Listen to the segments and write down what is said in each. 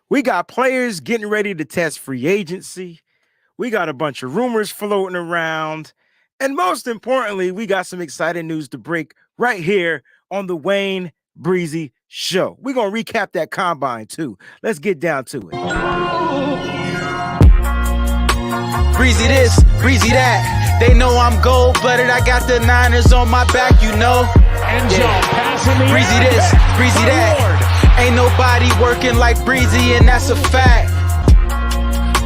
We got players getting ready to test free agency. We got a bunch of rumors floating around. And most importantly, we got some exciting news to break right here on the Wayne Breezy Show. We're going to recap that combine too. Let's get down to it. Breezy this, breezy that. They know I'm gold-blooded. I got the Niners on my back, you know. Breezy this, breezy that. Ain't nobody working like Breezy, and that's a fact.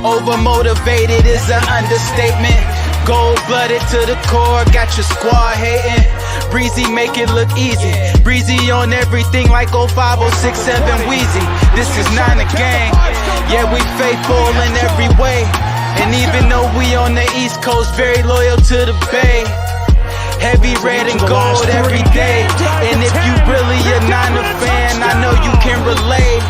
Overmotivated is an understatement. Gold-blooded to the core, got your squad hating. Breezy make it look easy. Breezy on everything like 05067 Wheezy. This is not a gang. Yeah, we faithful in every way. And even though we on the East Coast, very loyal to the Bay. Heavy red and gold every day. And if you really a Niner fan, I know you can relate.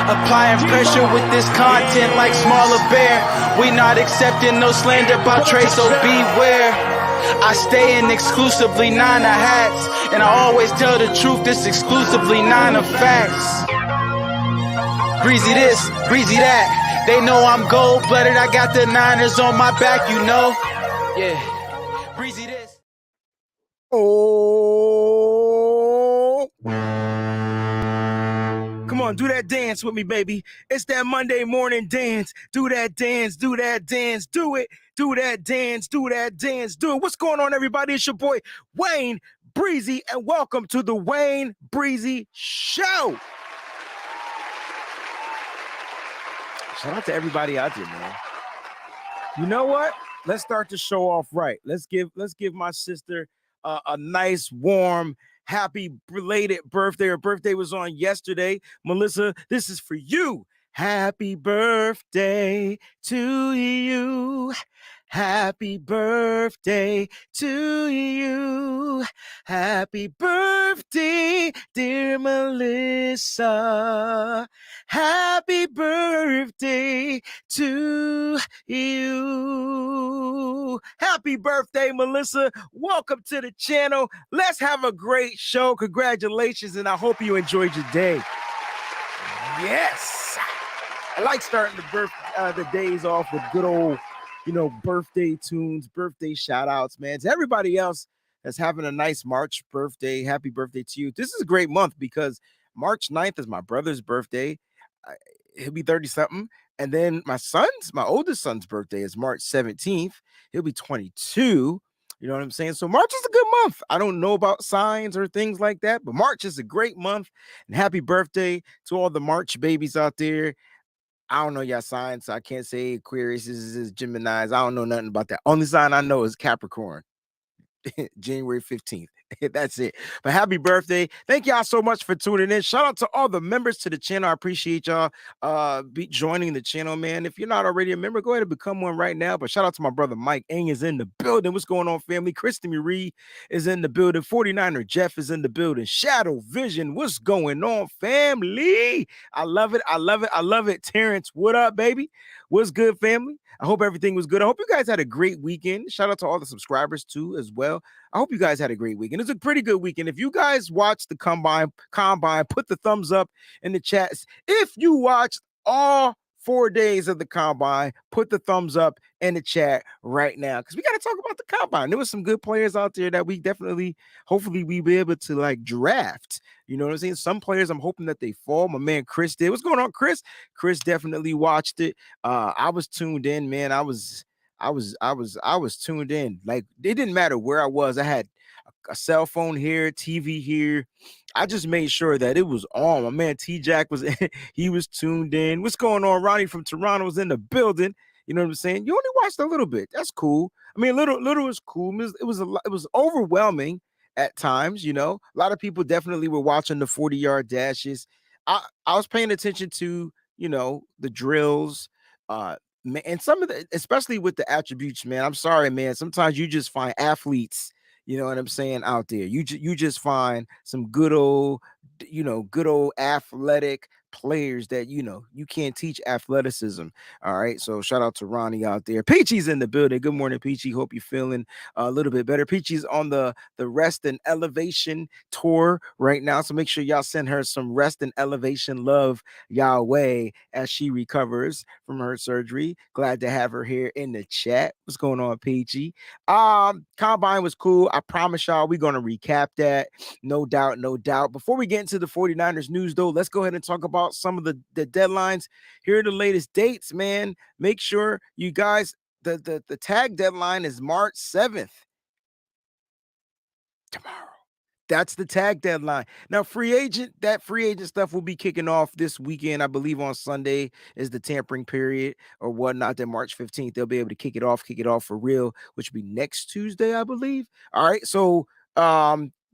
Applying pressure with this content like Smaller Bear. We not accepting no slander about Trey, so beware. I stay in exclusively Niner hats. And I always tell the truth, this exclusively Niner facts. Breezy this, breezy that. They know I'm gold-blooded. I got the Niners on my back, you know. Yeah. Breezy this. Oh. Come on, do that dance with me, baby. It's that Monday morning dance. Do that dance, do that dance, do it. Do that dance, do that dance, do it. What's going on, everybody? It's your boy, Wayne Breezy, and welcome to the Wayne Breezy Show. Shout out to everybody out there, man. You know what? Let's start the show off right. Let's give my sister a nice, warm, happy belated birthday. Her birthday was on yesterday. Melissa, this is for you. Happy birthday to you. Happy birthday to you. Happy birthday, dear Melissa. Happy birthday to you. Happy birthday, Melissa. Welcome to the channel. Let's have a great show. Congratulations, and I hope you enjoyed your day. Yes. I like starting the days off with good old, birthday tunes, birthday shout outs, man. To everybody else that's having a nice March birthday, happy birthday to you. This is a great month because March 9th is my brother's birthday. He'll be 30 something. And then my oldest son's birthday is March 17th. He'll be 22. You know what I'm saying? So March is a good month. I don't know about signs or things like that, but March is a great month. And happy birthday to all the March babies out there. I don't know y'all signs, so I can't say Aquarius is Gemini's. I don't know nothing about that. Only sign I know is Capricorn. January 15th. That's it. But happy birthday. Thank y'all so much for tuning in. Shout out to all the members to the channel. I appreciate y'all joining the channel, man. If you're not already a member, go ahead and become one right now. But shout out to my brother Mike Eng is in the building. What's going on, family? Kristen Marie is in the building. 49er Jeff is in the building. Shadow Vision, what's going on, family? I love it. I love it. I love it. Terrence, what up, baby? What's good, family? I hope everything was good. I hope you guys had a great weekend. Shout out to all the subscribers too as well. I hope you guys had a great weekend. It's a pretty good weekend. If you guys watched the combine, put the thumbs up in the chats. If you watched all 4 days of the combine, put the thumbs up in the chat right now, because we got to talk about the combine. There was some good players out there that we definitely, hopefully we be able to like draft. You know what I'm saying? Some players I'm hoping that they fall. My man Chris did. What's going on, Chris? Chris definitely watched it. I was tuned in, man. I was tuned in. Like, it didn't matter where I was. I had a cell phone here, TV here. I just made sure that it was on. My man T-Jack was he was tuned in. What's going on? Ronnie from Toronto was in the building. You know what I'm saying? You only watched a little bit. That's cool. I mean, little was cool. It was overwhelming at times. A lot of people definitely were watching the 40-yard dashes. I was paying attention to the drills. And some of the, especially with the attributes, man. I'm sorry, man. Sometimes you just find athletes, you know what I'm saying, out there. You just find some good old good old athletic players that you can't teach athleticism. All right, so shout out to Ronnie out there. Peachy's in the building. Good morning, Peachy. Hope you're feeling a little bit better. Peachy's on the rest and elevation tour right now, so make sure y'all send her some rest and elevation love Yahweh as she recovers from her surgery. Glad to have her here in the chat. What's going on, Peachy? Combine was cool. I promise y'all we're gonna recap that. No doubt, no doubt. Before we get into the 49ers news, though, let's go ahead and talk about some of the deadlines. Here are the latest dates, man. Make sure you guys, the tag deadline is March 7th. Tomorrow. That's the tag deadline. Now, that free agent stuff will be kicking off this weekend. I believe on Sunday is the tampering period or whatnot. Then March 15th, they'll be able to kick it off for real, which will be next Tuesday, I believe. All right. So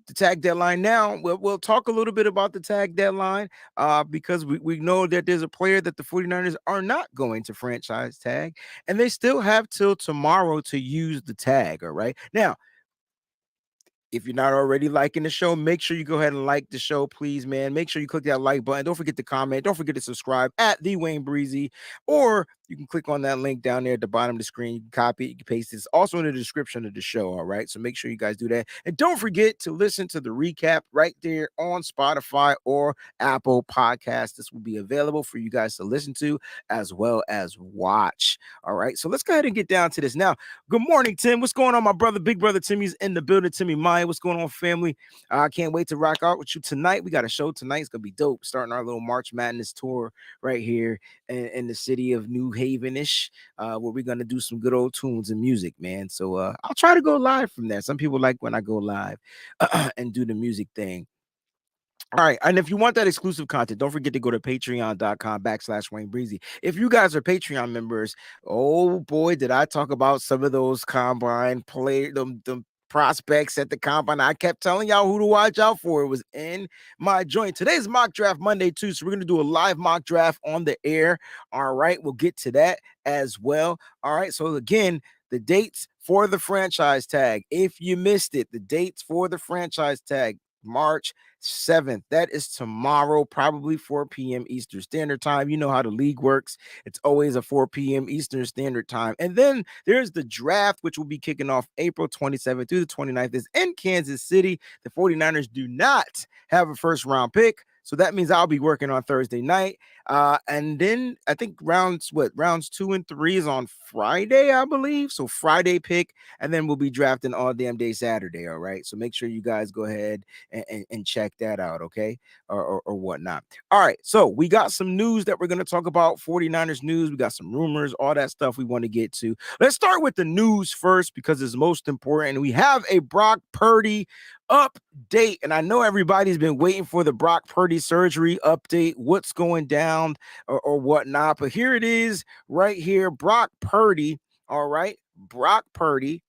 the tag deadline now, we'll talk a little bit about the tag deadline because we know that there's a player that the 49ers are not going to franchise tag, and they still have till tomorrow to use the tag. All right. Now, if you're not already liking the show, make sure you go ahead and like the show, please, man. Make sure you click that like button. Don't forget to comment. Don't forget to subscribe at the Wayne Breezy, or you can click on that link down there at the bottom of the screen. You can copy it, you can paste it. It's also in the description of the show. All right. So make sure you guys do that. And don't forget to listen to the recap right there on Spotify or Apple Podcasts. This will be available for you guys to listen to as well as watch. All right. So let's go ahead and get down to this. Now, good morning, Tim. What's going on, my brother? Big brother Timmy's in the building. Timmy Maya, what's going on, family? I can't wait to rock out with you tonight. We got a show tonight. It's going to be dope. Starting our little March Madness tour right here in the city of New Haven-ish, where we're going to do some good old tunes and music, man. So I'll try to go live from there. Some people like when I go live and do the music thing. All right. And if you want that exclusive content, don't forget to go to patreon.com/Wayne Breezy. If you guys are Patreon members, oh boy, did I talk about some of those combine play the prospects at the combine. I kept telling y'all who to watch out for. It was in my joint. Today's mock draft Monday, too. So we're going to do a live mock draft on the air. All right. We'll get to that as well. All right. So again, the dates for the franchise tag. If you missed it, the dates for the franchise tag. March 7th. That is tomorrow, probably 4 p.m. Eastern Standard Time. You know how the league works. It's always a 4 p.m. Eastern Standard Time. And then there's the draft, which will be kicking off April 27th through the 29th. Is in Kansas City. The 49ers do not have a first round pick. So that means I'll be working on Thursday night. And then I think rounds 2 and 3 is on Friday, I believe. So Friday pick, and then we'll be drafting all damn day Saturday. All right. So make sure you guys go ahead and check that out. Okay. Or whatnot. All right. So we got some news that we're going to talk about. 49ers news. We got some rumors, all that stuff we want to get to. Let's start with the news first because it's most important. We have a Brock Purdy update, and I know everybody's been waiting for the Brock Purdy surgery update, what's going down or whatnot, but here it is right here. Brock Purdy, all right, Brock Purdy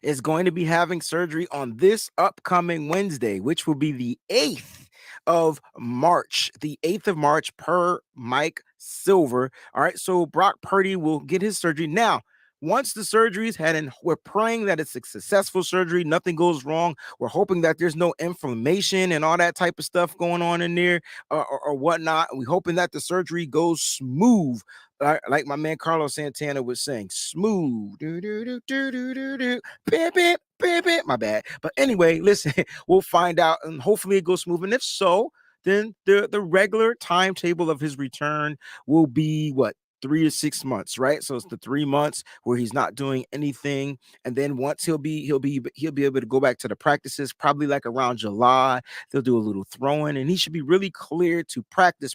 is going to be having surgery on this upcoming Wednesday, which will be the 8th of March. The 8th of March per Mike Silver. All right, so Brock Purdy will get his surgery. Now, once the surgery's had, and we're praying that it's a successful surgery, nothing goes wrong. We're hoping that there's no inflammation and all that type of stuff going on in there or whatnot. We're hoping that the surgery goes smooth. Like my man Carlos Santana was saying, smooth. My bad. But anyway, listen, we'll find out, and hopefully it goes smooth. And if so, then the regular timetable of his return will be what? 3 to 6 months, right? So it's the 3 months where he's not doing anything, and then once he'll be able to go back to the practices, probably like around July. They'll do a little throwing, and he should be really clear to practice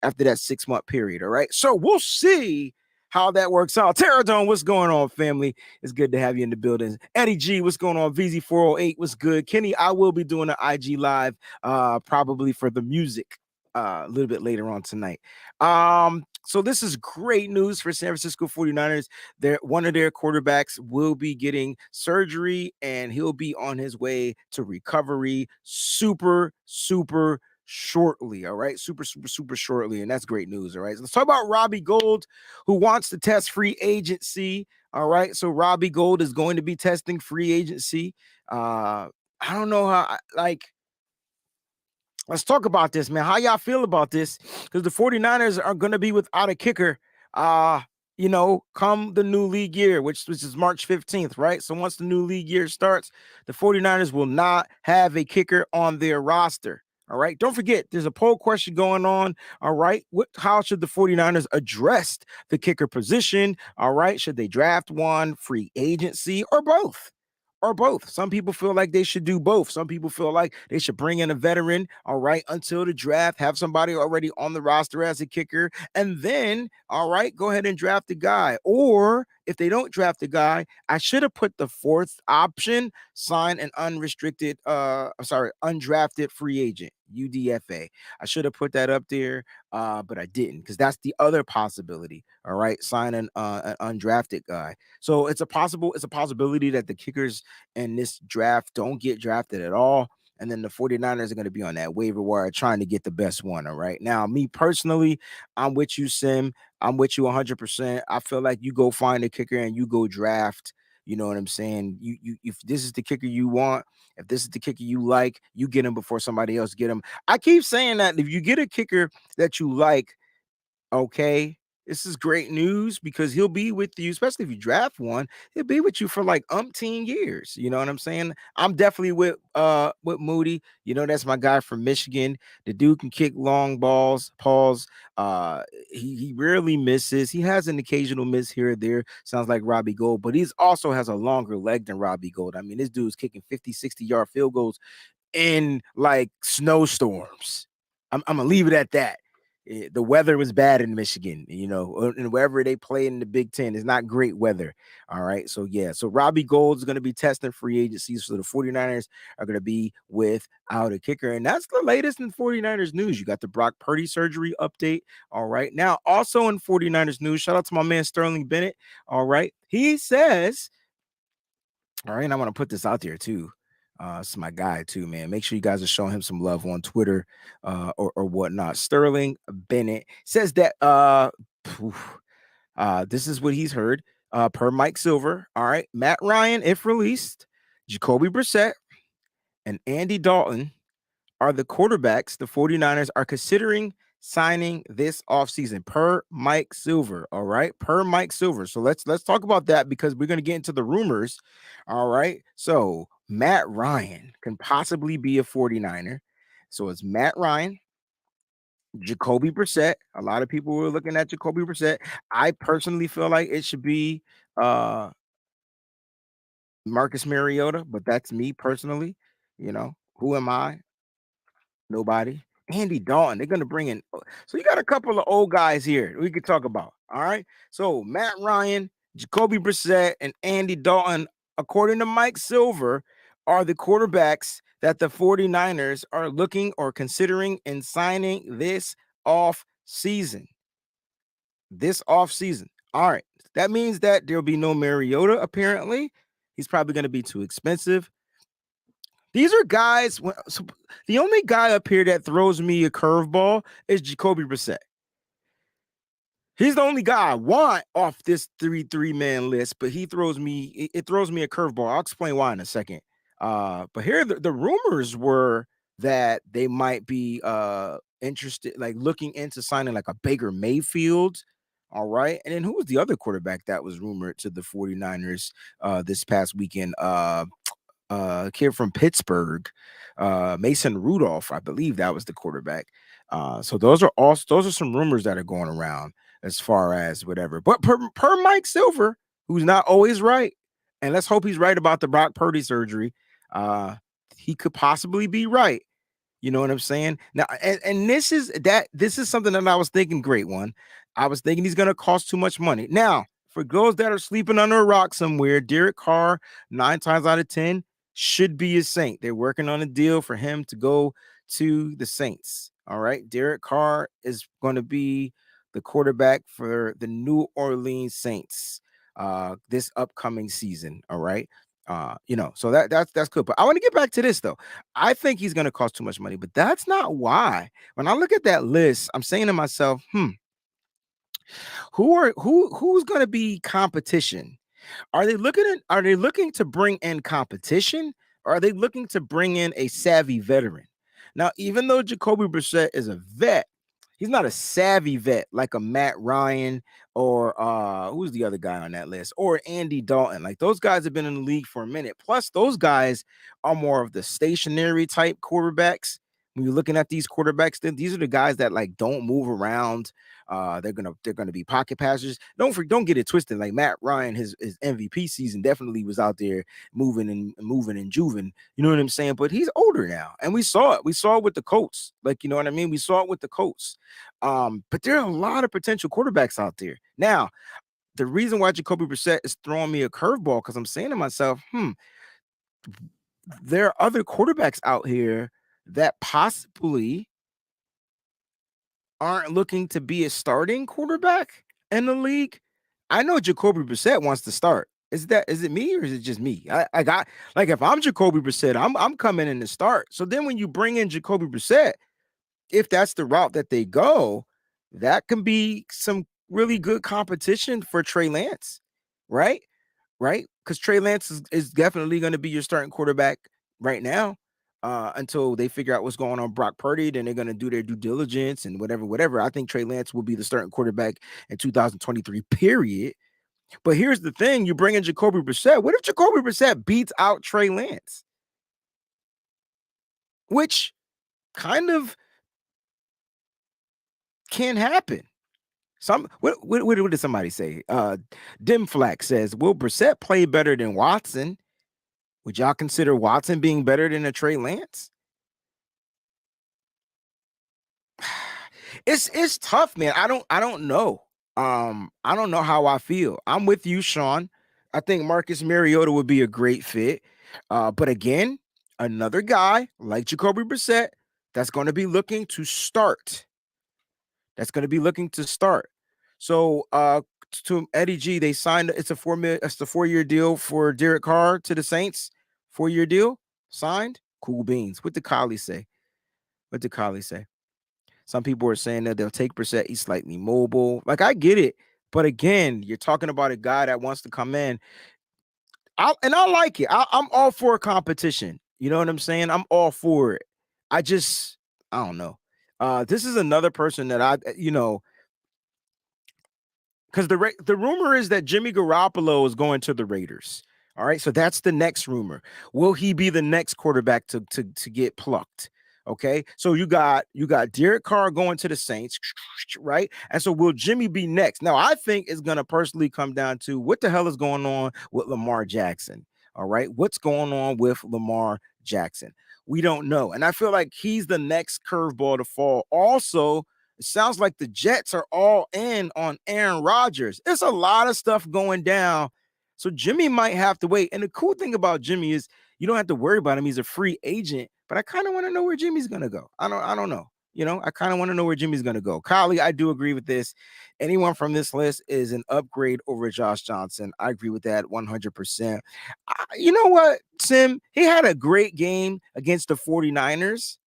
after that 6-month period. All right, so we'll see how that works out. Terradome, what's going on, family? It's good to have you in the building. Eddie G, what's going on? VZ408, what's good? Kenny, I will be doing an IG live probably for the music a little bit later on tonight. So this is great news for San Francisco 49ers. One of their quarterbacks will be getting surgery, and he'll be on his way to recovery super shortly. All right, super shortly, and that's great news. All right, so let's talk about Robbie Gould, who wants to test free agency. All right, so Robbie Gould is going to be testing free agency. I don't know how, let's talk about this, man. How y'all feel about this? Because the 49ers are going to be without a kicker, uh, come the new league year, which is March 15th, right? So once the new league year starts, the 49ers will not have a kicker on their roster. All right. Don't forget, there's a poll question going on. All right. How should the 49ers address the kicker position? All right. Should they draft one, free agency, or both? Or both. Some people feel like they should do both. Some people feel like they should bring in a veteran, all right, until the draft, have somebody already on the roster as a kicker, and then, all right, go ahead and draft the guy. Or if they don't draft the guy, I should have put the fourth option, sign an undrafted free agent, UDFA. I should have put that up there, but I didn't, because that's the other possibility. All right, sign an undrafted guy. So it's a possibility that the kickers in this draft don't get drafted at all. And then the 49ers are going to be on that waiver wire trying to get the best one. All right. Now, me personally, I'm with you, Sim. I'm with you 100%. I feel like you go find a kicker and you go draft. You know what I'm saying? If this is the kicker you want, if this is the kicker you like, you get him before somebody else get him. I keep saying that if you get a kicker that you like, okay, this is great news because he'll be with you, especially if you draft one, he'll be with you for like umpteen years. You know what I'm saying? I'm definitely with Moody. You know, that's my guy from Michigan. The dude can kick long balls, Pauls. He rarely misses. He has an occasional miss here or there. Sounds like Robbie Gould, but he's also has a longer leg than Robbie Gould. I mean, this dude's kicking 50, 60-yard field goals in like snowstorms. I'm gonna leave it at that. The weather was bad in Michigan, and wherever they play in the Big Ten, it's not great weather. All right. So, yeah. So, Robbie Gould is going to be testing free agencies. So, the 49ers are going to be without a kicker. And that's the latest in 49ers news. You got the Brock Purdy surgery update. All right. Now, also in 49ers news, shout out to my man Sterling Bennett. All right. He says, all right, and I want to put this out there too. It's my guy too, man. Make sure you guys are showing him some love on Twitter or whatnot. Sterling Bennett says that this is what he's heard per Mike Silver. All right, Matt Ryan, if released, Jacoby Brissett, and Andy Dalton are the quarterbacks the 49ers are considering signing this offseason per Mike Silver. All right. Per Mike Silver. So let's talk about that because we're going to get into the rumors. All right. So Matt Ryan can possibly be a 49er. So it's Matt Ryan, Jacoby Brissett. A lot of people were looking at Jacoby Brissett. I personally feel like it should be Marcus Mariota, but that's me personally. Who am I? Nobody. Andy Dalton. They're going to bring in. So you got a couple of old guys here we could talk about. All right. So Matt Ryan, Jacoby Brissett, and Andy Dalton, according to Mike Silver, are the quarterbacks that the 49ers are looking or considering in signing this off season. This off season. All right. That means that there'll be no Mariota, apparently. He's probably going to be too expensive. These are guys. So the only guy up here that throws me a curveball is Jacoby Brissett. He's the only guy I want off this 3-3-man list, but it throws me a curveball. I'll explain why in a second. But here the rumors were that they might be interested, like looking into signing like a Baker Mayfield. All right. And then who was the other quarterback that was rumored to the 49ers this past weekend? Kid from Pittsburgh, Mason Rudolph, I believe that was the quarterback. So those are some rumors that are going around as far as whatever. But per Mike Silver, who's not always right, and let's hope he's right about the Brock Purdy surgery. He could possibly be right. You know what I'm saying? Now, and this is something that I was thinking. Great one. I was thinking he's going to cost too much money. Now, for those that are sleeping under a rock somewhere, Derek Carr, 9 times out of 10, should be a Saint. They're working on a deal for him to go to the Saints. All right. Derek Carr is going to be the quarterback for the New Orleans Saints this upcoming season. All right. So that's good. But I want to get back to this though. I think he's going to cost too much money, but that's not why. When I look at that list, I'm saying to myself, who's going to be competition? Are they looking to bring in competition? Or are they looking to bring in a savvy veteran? Now, even though Jacoby Brissett is a vet, he's not a savvy vet like a Matt Ryan or who's the other guy on that list, or Andy Dalton. Like those guys have been in the league for a minute. Plus, those guys are more of the stationary type quarterbacks. When you're looking at these quarterbacks, then these are the guys that like don't move around. They're gonna be pocket passers. Don't get it twisted. Like Matt Ryan, his MVP season definitely was out there moving and juving. You know what I'm saying? But he's older now, and we saw it. We saw it with the Colts. Like, you know what I mean? We saw it with the Colts. But there are a lot of potential quarterbacks out there. Now, the reason why Jacoby Brissett is throwing me a curveball, because I'm saying to myself, there are other quarterbacks out here that possibly aren't looking to be a starting quarterback in the league. I know Jacoby Brissett wants to start. Is it me or is it just me? I got like if I'm Jacoby Brissett, I'm coming in to start. So then when you bring in Jacoby Brissett, if that's the route that they go, that can be some really good competition for Trey Lance, right? Right? Because Trey Lance is definitely going to be your starting quarterback right now. Until they figure out what's going on Brock Purdy, then they're going to do their due diligence and whatever. I think Trey Lance will be the starting quarterback in 2023, period. But here's the thing. You bring in Jacoby Brissett. What if Jacoby Brissett beats out Trey Lance? Which kind of can happen. What did somebody say? Dim Flack says, will Brissett play better than Watson? Would y'all consider Watson being better than a Trey Lance? It's tough, man. I don't know. I don't know how I feel. I'm with you, Sean. I think Marcus Mariota would be a great fit. But again, another guy like Jacoby Brissett that's going to be looking to start. So to Eddie G, they signed it's a 4-year deal for Derek Carr to the Saints. 4-year deal signed. Cool beans. What did Collie say? Some people are saying that they'll take Brissett. He's slightly mobile. Like, I get it. But again, you're talking about a guy that wants to come in. I like it. I'm all for competition. You know what I'm saying? I'm all for it. I don't know. This is another person that because the rumor is that Jimmy Garoppolo is going to the Raiders. All right, so that's the next rumor. Will he be the next quarterback to get plucked? Okay, so you got Derek Carr going to the Saints, right? And so will Jimmy be next? Now, I think it's going to personally come down to what the hell is going on with Lamar Jackson. All right, what's going on with Lamar Jackson? We don't know. And I feel like he's the next curveball to fall. Also, it sounds like the Jets are all in on Aaron Rodgers. It's a lot of stuff going down. So Jimmy might have to wait. And the cool thing about Jimmy is you don't have to worry about him. He's a free agent. But I kind of want to know where Jimmy's going to go. I don't know. You know, I kind of want to know where Jimmy's going to go. Kylie, I do agree with this. Anyone from this list is an upgrade over Josh Johnson. I agree with that 100%. You know what, Sim? He had a great game against the 49ers.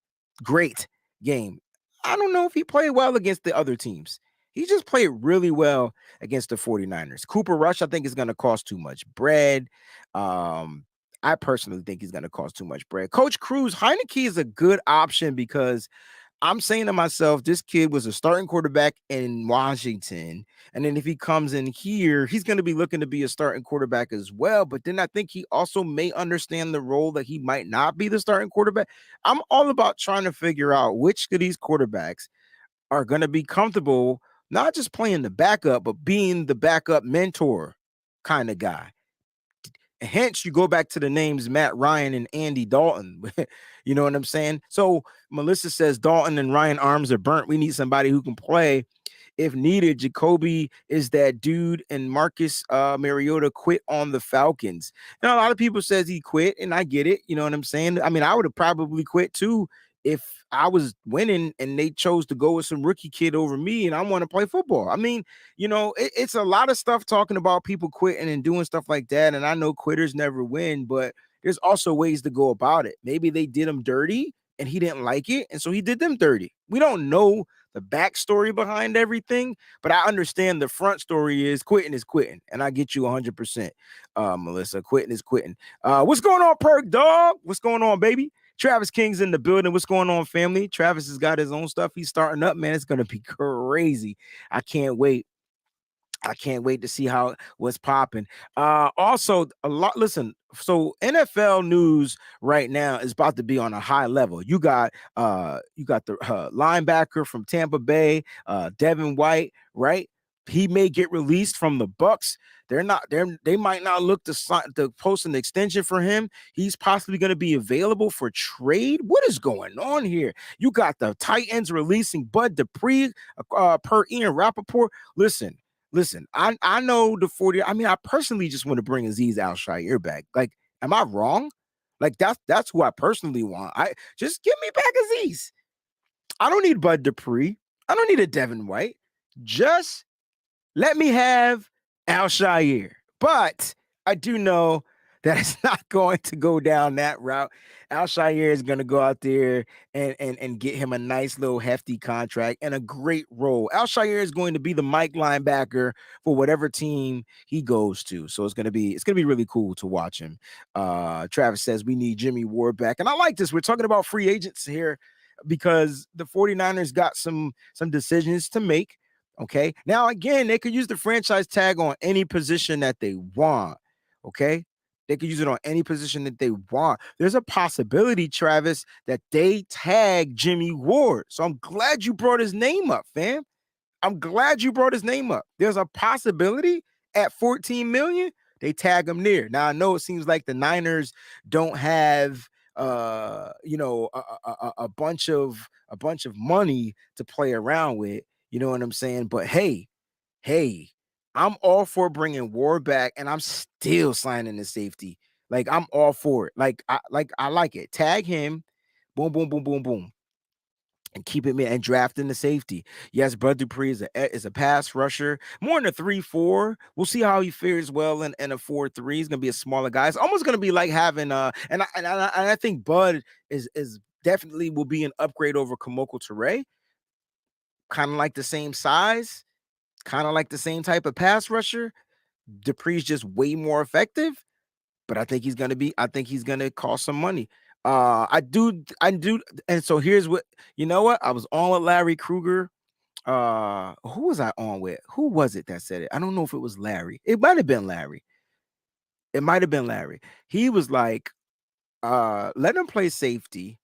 Great game. I don't know if he played well against the other teams. He just played really well against the 49ers. Cooper Rush, I think, is going to cost too much bread. I personally think he's going to cost too much bread. Coach Cruz, Heineke is a good option because I'm saying to myself, this kid was a starting quarterback in Washington. And then if he comes in here, he's going to be looking to be a starting quarterback as well. But then I think he also may understand the role that he might not be the starting quarterback. I'm all about trying to figure out which of these quarterbacks are going to be comfortable, not just playing the backup, but being the backup mentor kind of guy. Hence, you go back to the names Matt Ryan and Andy Dalton. You know what I'm saying? So Melissa says Dalton and Ryan arms are burnt. We need somebody who can play if needed. Jacoby is that dude, and Marcus Mariota quit on the Falcons. Now, a lot of people says he quit, and I get it. You know what I'm saying? I mean, I would have probably quit too if I was winning and they chose to go with some rookie kid over me and I want to play football. I mean, you know, it's a lot of stuff talking about people quitting and doing stuff like that. And I know quitters never win, but there's also ways to go about it. Maybe they did him dirty and he didn't like it, and so he did them dirty. We don't know the backstory behind everything, but I understand the front story is quitting. And I get you 100%, Melissa. Quitting is quitting. What's going on, Perk Dog? What's going on, baby? Travis King's in the building. What's going on, family? Travis has got his own stuff. He's starting up, man. It's gonna be crazy. I can't wait. I can't wait to see how what's popping. Also, a lot. Listen, so NFL news right now is about to be on a high level. You got the linebacker from Tampa Bay, Devin White, right? He may get released from the Bucks. They might not look to post an extension for him. He's possibly going to be available for trade. What is going on here? You got the Titans releasing Bud Dupree, per Ian Rappaport. Listen, I know the 40. I mean, I personally just want to bring Azeez Al-Shaair back. Like, am I wrong? Like, that's who I personally want. I just give me back Azeez. I don't need Bud Dupree. I don't need a Devin White. Just let me have Al-Shaair. But I do know that it's not going to go down that route. Al-Shaair is going to go out there and get him a nice little hefty contract and a great role. Al-Shaair is going to be the Mike linebacker for whatever team he goes to. So it's gonna be really cool to watch him. Travis says we need Jimmy Ward back. And I like this. We're talking about free agents here because the 49ers got some decisions to make. Okay. Now, again, they could use the franchise tag on any position that they want. Okay. They could use it on any position that they want. There's a possibility, Travis, that they tag Jimmy Ward. So I'm glad you brought his name up, fam. I'm glad you brought his name up. There's a possibility at 14 million, they tag him there. Now, I know it seems like the Niners don't have a bunch of money to play around with. You know what I'm saying? But hey, I'm all for bringing Ward back, and I'm still signing the safety. Like, I'm all for it. I like it. Tag him, boom, boom, boom, boom, boom, and keep it and drafting the safety. Yes, Bud Dupree is a pass rusher, more in a 3-4. We'll see how he fares well in a 4-3. He's gonna be a smaller guy. It's almost gonna be like having I think Bud is definitely will be an upgrade over Kamoko Toure. Kind of like the same size, kind of like the same type of pass rusher. Dupree's just way more effective, but I think he's gonna cost some money. I do, and so here's what I was on with Larry Kruger. Who was I on with? Who was it that said it? I don't know if it was Larry. It might have been Larry. He was like, let him play safety.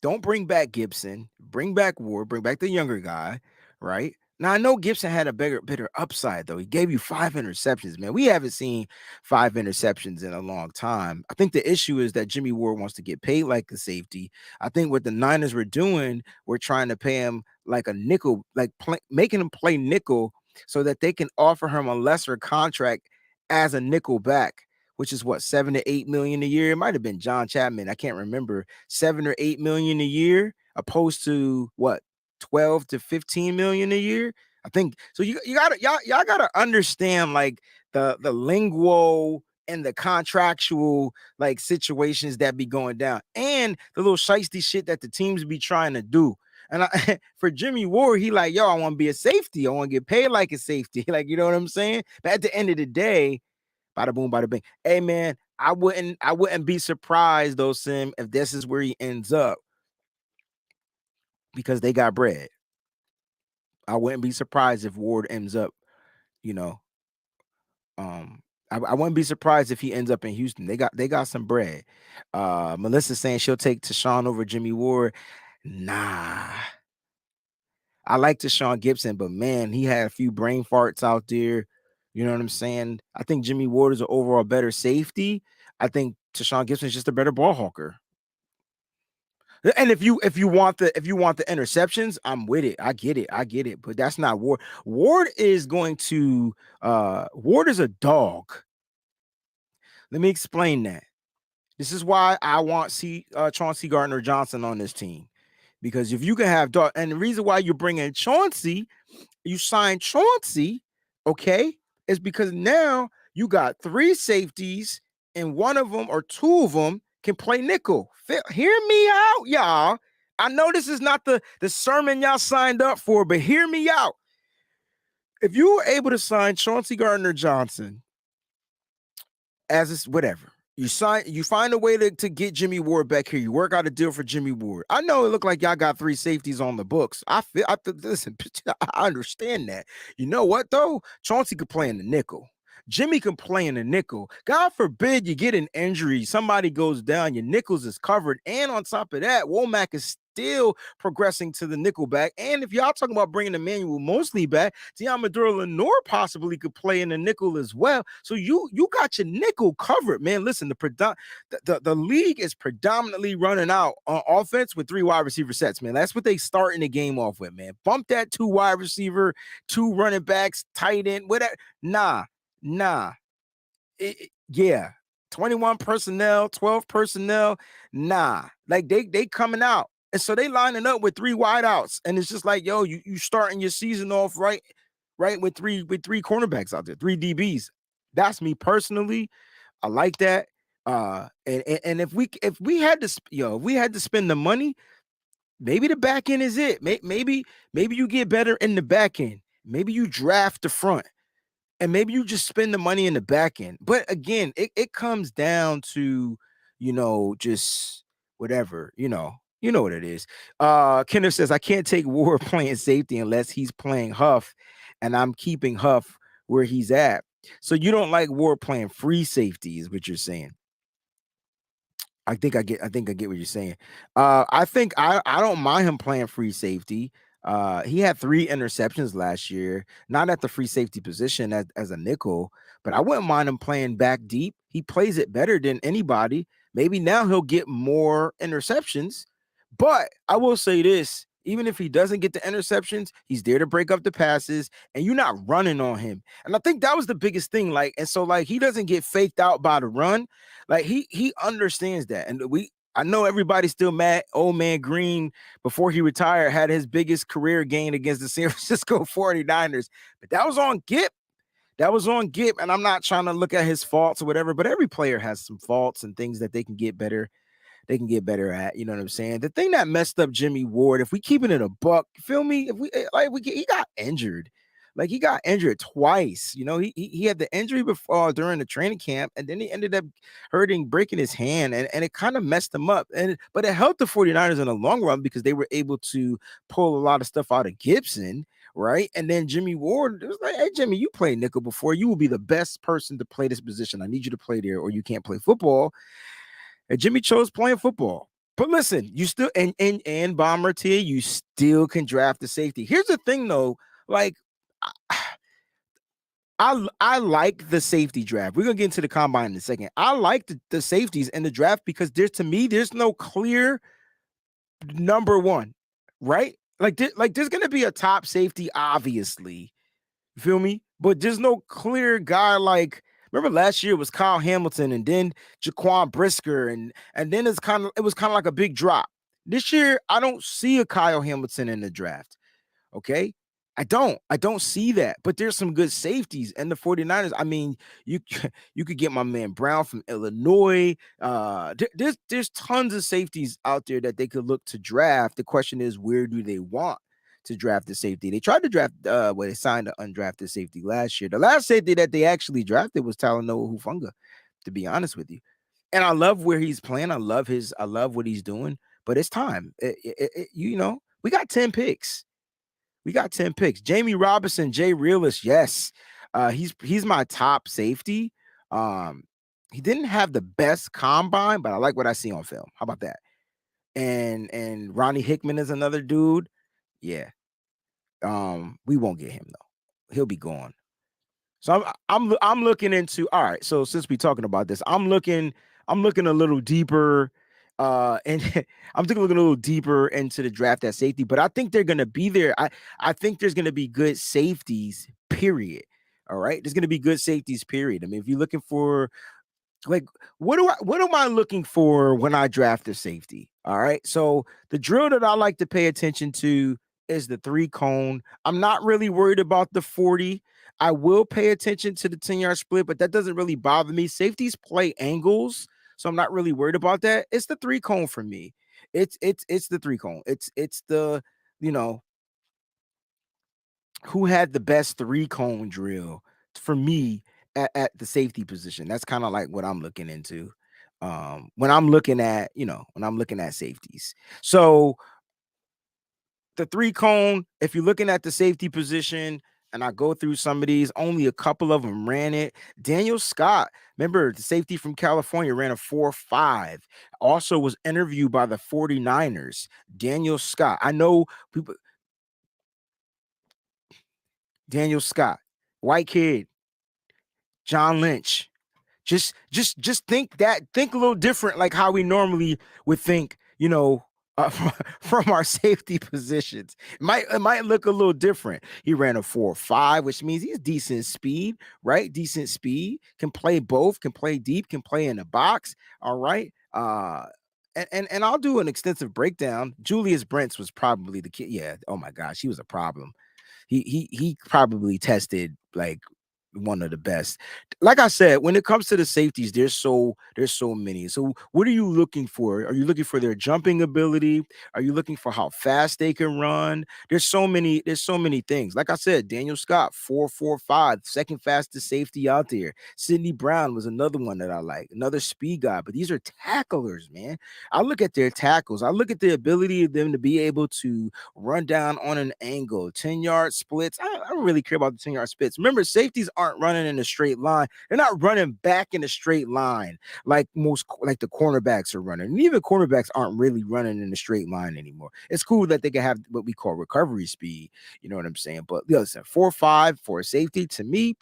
Don't bring back Gibson. Bring back Ward. Bring back the younger guy, right? Now, I know Gibson had a better upside, though. He gave you 5 interceptions, man. We haven't seen 5 interceptions in a long time. I think the issue is that Jimmy Ward wants to get paid like a safety. I think what the Niners were doing, we're trying to pay him like a nickel, like making him play nickel so that they can offer him a lesser contract as a nickel back, which is what, 7 to 8 million a year. It might have been John Chapman. I can't remember. 7 or 8 million a year, opposed to what, 12 to 15 million a year. I think so. Y'all gotta understand like the lingual and the contractual like situations that be going down, and the little shiesty shit that the teams be trying to do. And for Jimmy Ward, he like, yo, I want to be a safety. I want to get paid like a safety. Like, you know what I'm saying? But at the end of the day, bada boom, bada bing. Hey man, I wouldn't be surprised though, Sim, if this is where he ends up, because they got bread. I wouldn't be surprised if Ward ends up, you know, I wouldn't be surprised if he ends up in Houston. They got some bread. Melissa saying she'll take Tashawn over Jimmy Ward. Nah. I like Tashawn Gibson, but man, he had a few brain farts out there. You know what I'm saying? I think Jimmy Ward is an overall better safety. I think Tashawn Gibson is just a better ball hawker. And if you want the interceptions, I'm with it. I get it. But that's not Ward. Ward is a dog. Let me explain that. This is why I want Chauncey Gardner-Johnson on this team. Because if you can have dog, and the reason why you bring in Chauncey, you sign Chauncey, okay, is because now you got 3 safeties, and one of them or 2 of them can play nickel. Hear me out, y'all. I know this is not the sermon y'all signed up for, but hear me out. If you were able to sign Chauncey Gardner-Johnson as whatever, You find a way to get Jimmy Ward back here. You work out a deal for Jimmy Ward. I know it looked like y'all got 3 safeties on the books. Listen, I understand that. You know what though? Chauncey could play in the nickel. Jimmy can play in the nickel. God forbid you get an injury, somebody goes down, your nickels is covered, and on top of that, Womack is still progressing to the nickel back. And if y'all talking about bringing Emmanuel Mosley back, Deommodore Lenoir possibly could play in the nickel as well. So you got your nickel covered, man. Listen, the league is predominantly running out on offense with 3 wide receiver sets, man. That's what they starting the game off with, man. Bump that 2 wide receiver, 2 running backs, tight end, whatever. Nah. Yeah. 21 personnel, 12 personnel. Nah. Like they coming out. And so they lining up with 3 wideouts. And it's just like, yo, you starting your season off right with three cornerbacks out there, 3 DBs. That's me personally. I like that. And if we had to if we had to spend the money, maybe the back end is it. Maybe you get better in the back end. Maybe you draft the front. And maybe you just spend the money in the back end. But again, it comes down to, just whatever, you know what it is. Kenneth says, I can't take Ward playing safety unless he's playing Huff, and I'm keeping Huff where he's at. So you don't like Ward playing free safety, is what you're saying. I think I get what you're saying. I think I don't mind him playing free safety. He had 3 interceptions last year, not at the free safety position as a nickel, but I wouldn't mind him playing back deep. He plays it better than anybody. Maybe now he'll get more interceptions, but I will say this, even if he doesn't get the interceptions, he's there to break up the passes and you're not running on him. And I think that was the biggest thing. Like he doesn't get faked out by the run. Like he understands that. And I know everybody's still mad. Old man Green, before he retired, had his biggest career gain against the San Francisco 49ers. But that was on Gip. And I'm not trying to look at his faults or whatever, but every player has some faults and things that they can get better at. You know what I'm saying? The thing that messed up Jimmy Ward, if we keeping it a buck, feel me? If he got injured. Like he got injured twice. He had the injury before during the training camp, and then he ended up breaking his hand, and it kind of messed him up. But it helped the 49ers in the long run because they were able to pull a lot of stuff out of Gibson, right? And then Jimmy Ward, it was like, hey, Jimmy, you played nickel before. You will be the best person to play this position. I need you to play there, or you can't play football. And Jimmy chose playing football. But listen, you still and Bomber T, you still can draft the safety. Here's the thing though, like I like the safety draft. We're gonna get into the combine in a second. I like the safeties in the draft because there's no clear number one, right? There's gonna be a top safety, obviously. You feel me? But there's no clear guy like. Remember last year it was Kyle Hamilton and then Jaquan Brisker and then it was kind of like a big drop. This year I don't see a Kyle Hamilton in the draft. Okay? I don't see that. But there's some good safeties and the 49ers. I mean, you could get my man Brown from Illinois. There's tons of safeties out there that they could look to draft. The question is, where do they want to draft the safety? They tried to draft they signed an undrafted safety last year. The last safety that they actually drafted was Talanoa Hufanga, to be honest with you. And I love where he's playing. I love what he's doing, but it's time. We got 10 picks. Jamie Robinson, Jay Realist, yes. He's my top safety. He didn't have the best combine, but I like what I see on film. How about that? And Ronnie Hickman is another dude. Yeah. We won't get him though. He'll be gone. So I'm looking into, all right. So since we're talking about this, I'm looking a little deeper. And I'm looking a little deeper into the draft at safety, but I think they're gonna be there. I think there's gonna be good safeties, period. All right. There's gonna be good safeties, period. I mean, if you're looking for like what am I looking for when I draft a safety? All right. So the drill that I like to pay attention to is the 3 cone. I'm not really worried about the 40. I will pay attention to the 10-yard split, but that doesn't really bother me. Safeties play angles, so I'm not really worried about that. It's the 3 cone for me. It's the 3 cone. It's the, who had the best 3 cone drill for me at the safety position. That's kind of like what I'm looking into. when I'm looking at, safeties. So the 3 cone, if you're looking at the safety position, and I go through some of these, only a couple of them ran it. Daniel Scott, remember the safety from California, ran a 4.5. Also was interviewed by the 49ers. Daniel Scott. I know people. Daniel Scott, white kid, John Lynch. Just think a little different, like how we normally would think, from our safety positions. It might look a little different. He ran a 4.5, which means he's decent speed, right? Decent speed, can play both, can play deep, can play in the box. All right. And I'll do an extensive breakdown. Julius Brents was probably the kid. Yeah. Oh my gosh, he was a problem. He probably tested like one of the best. Like I said, when it comes to the safeties, there's so many. So what are you looking for? Are you looking for their jumping ability? Are you looking for how fast they can run? There's so many things. Like I said, Daniel Scott, 4.45, second fastest safety out there. Sidney Brown was another one that I like, another speed guy. But these are tacklers, man. I look at their tackles. I look at the ability of them to be able to run down on an angle, 10-yard splits. I don't really care about the 10-yard splits. Remember, safeties aren't running in a straight line. They're not running back in a straight line like the cornerbacks are running. And even cornerbacks aren't really running in a straight line anymore. It's cool that they can have what we call recovery speed. You know what I'm saying? But listen, 4.5 for a safety to me,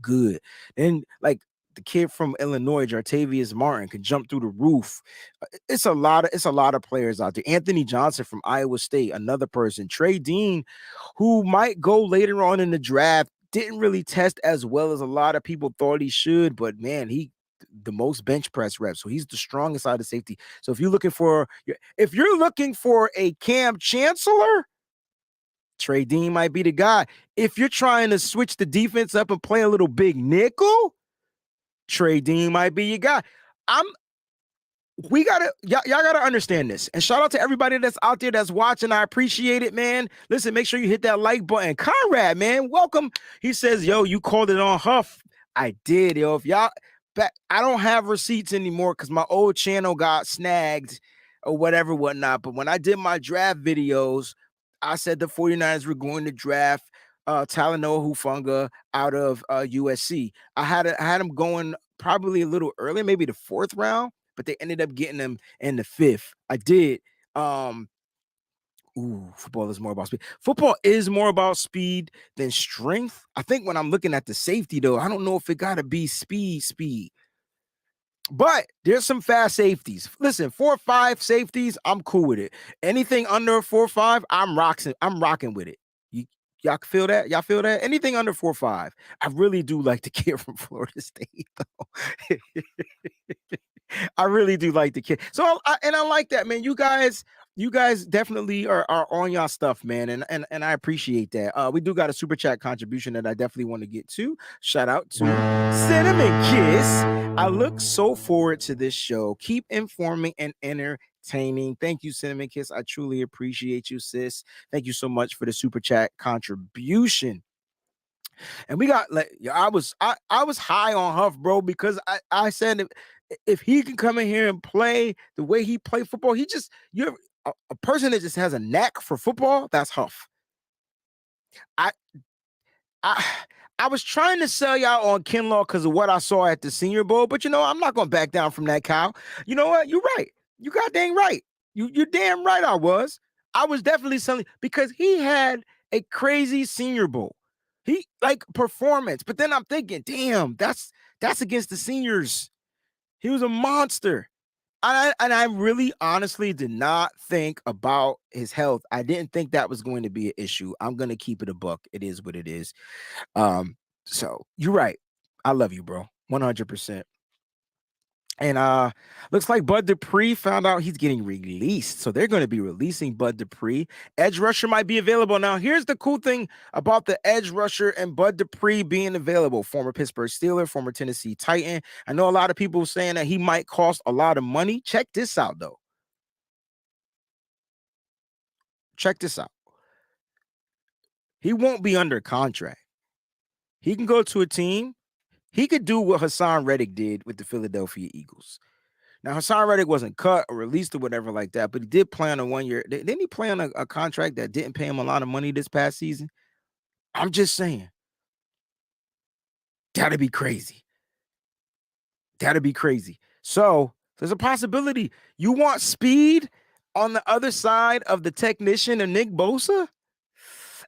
good. And like the kid from Illinois, Jartavius Martin, can jump through the roof. It's a lot of players out there. Anthony Johnson from Iowa State, another person. Trey Dean, who might go later on in the draft, didn't really test as well as a lot of people thought he should, but man, he the most bench press reps, so he's the strongest out of safety. So if you're looking for a Cam Chancellor, Trey Dean might be the guy. If you're trying to switch the defense up and play a little big nickel, Trey Dean might be your guy. I'm y'all gotta understand this. And shout out to everybody that's out there that's watching. I appreciate it, man. Listen, make sure you hit that like button. Conrad, man, welcome. He says, yo, you called it on Huff. I did, yo. If y'all I don't have receipts anymore because my old channel got snagged or whatnot. But when I did my draft videos, I said the 49ers were going to draft Talanoa Hufanga out of USC. I had him going probably a little early, maybe the 4th round, but they ended up getting him in the 5th. I did. Football is more about speed. Football is more about speed than strength. I think when I'm looking at the safety, though, I don't know if it gotta be speed. But there's some fast safeties. Listen, 4.5 safeties, I'm cool with it. Anything under 4.5, I'm rocking with it. Y'all feel that? Y'all feel that? Anything under 4.5. I really do like the kid from Florida State, though. I really do like the kid. So I like that, man. You guys definitely are on y'all stuff, man. And I appreciate that. We do got a super chat contribution that I definitely want to get to. Shout out to Cinnamon Kiss. I look so forward to this show. Keep informing and entertaining. Thank you, Cinnamon Kiss. I truly appreciate you, sis. Thank you so much for the super chat contribution. And we got I was high on Huff, bro, because I said if he can come in here and play the way he played football, you're a person that just has a knack for football. That's Huff. I was trying to sell y'all on Kinlaw because of what I saw at the Senior Bowl, but I'm not gonna back down from that, Kyle. You know what? You're right. You got dang right. You're damn right. I was definitely selling because he had a crazy Senior Bowl. He like performance, but then I'm thinking, damn, that's against the seniors. He was a monster. And I really honestly did not think about his health. I didn't think that was going to be an issue. I'm going to keep it a buck. It is what it is. So you're right. I love you, bro. 100%. And looks like Bud Dupree found out he's getting released. So they're going to be releasing Bud Dupree. Edge rusher might be available. Now, here's the cool thing about the edge rusher and Bud Dupree being available. Former Pittsburgh Steeler, former Tennessee Titan. I know a lot of people saying that he might cost a lot of money. Check this out, though. Check this out. He won't be under contract. He can go to a team. He could do what Hassan Reddick did with the Philadelphia Eagles. Now Hassan Reddick wasn't cut or released or whatever like that, but he did play on a 1 year. Didn't he play on a contract that didn't pay him a lot of money this past season? I'm just saying. That'd be crazy. That'd be crazy. So there's a possibility. You want speed on the other side of the technician and Nick Bosa?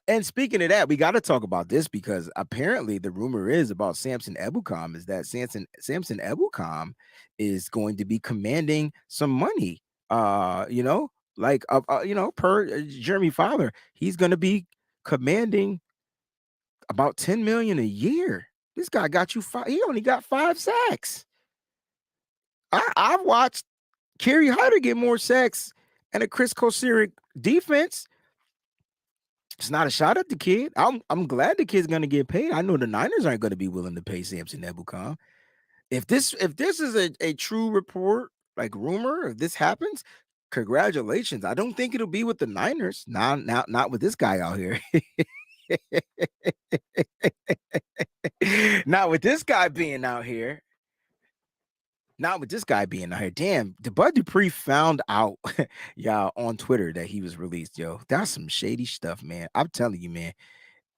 And speaking of that, we got to talk about this because apparently the rumor is about Samson Ebukam is that Samson Ebukam is going to be commanding some money. Per Jeremy Fowler, he's going to be commanding about 10 million a year. This guy got you he only got 5 sacks. I've watched Kerry Hyder get more sacks and a Chris Kosiric defense. It's not a shot at the kid. I'm glad the kid's gonna get paid. I know the Niners aren't gonna be willing to pay Samson Ebukam. If this is a true report, like rumor, if this happens, congratulations. I don't think it'll be with the Niners. Not with this guy out here. Not with this guy being out here. Not with this guy being out here. Damn, the Bud Dupree found out, y'all, on Twitter that he was released. Yo, that's some shady stuff, man. I'm telling you, man.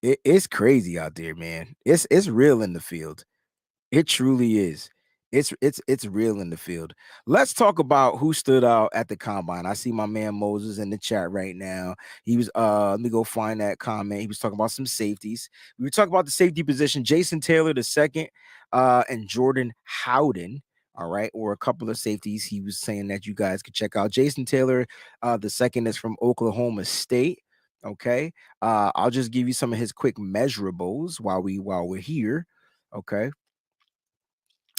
It's crazy out there, man. It's real in the field. It truly is. It's real in the field. Let's talk about who stood out at the combine. I see my man Moses in the chat right now. He was let me go find that comment. He was talking about some safeties. We were talking about the safety position. Jason Taylor the second, and Jordan Howden. All right, or a couple of safeties. He was saying that you guys could check out. Jason Taylor, the second is from Oklahoma State. Okay. I'll just give you some of his quick measurables while we're here. Okay,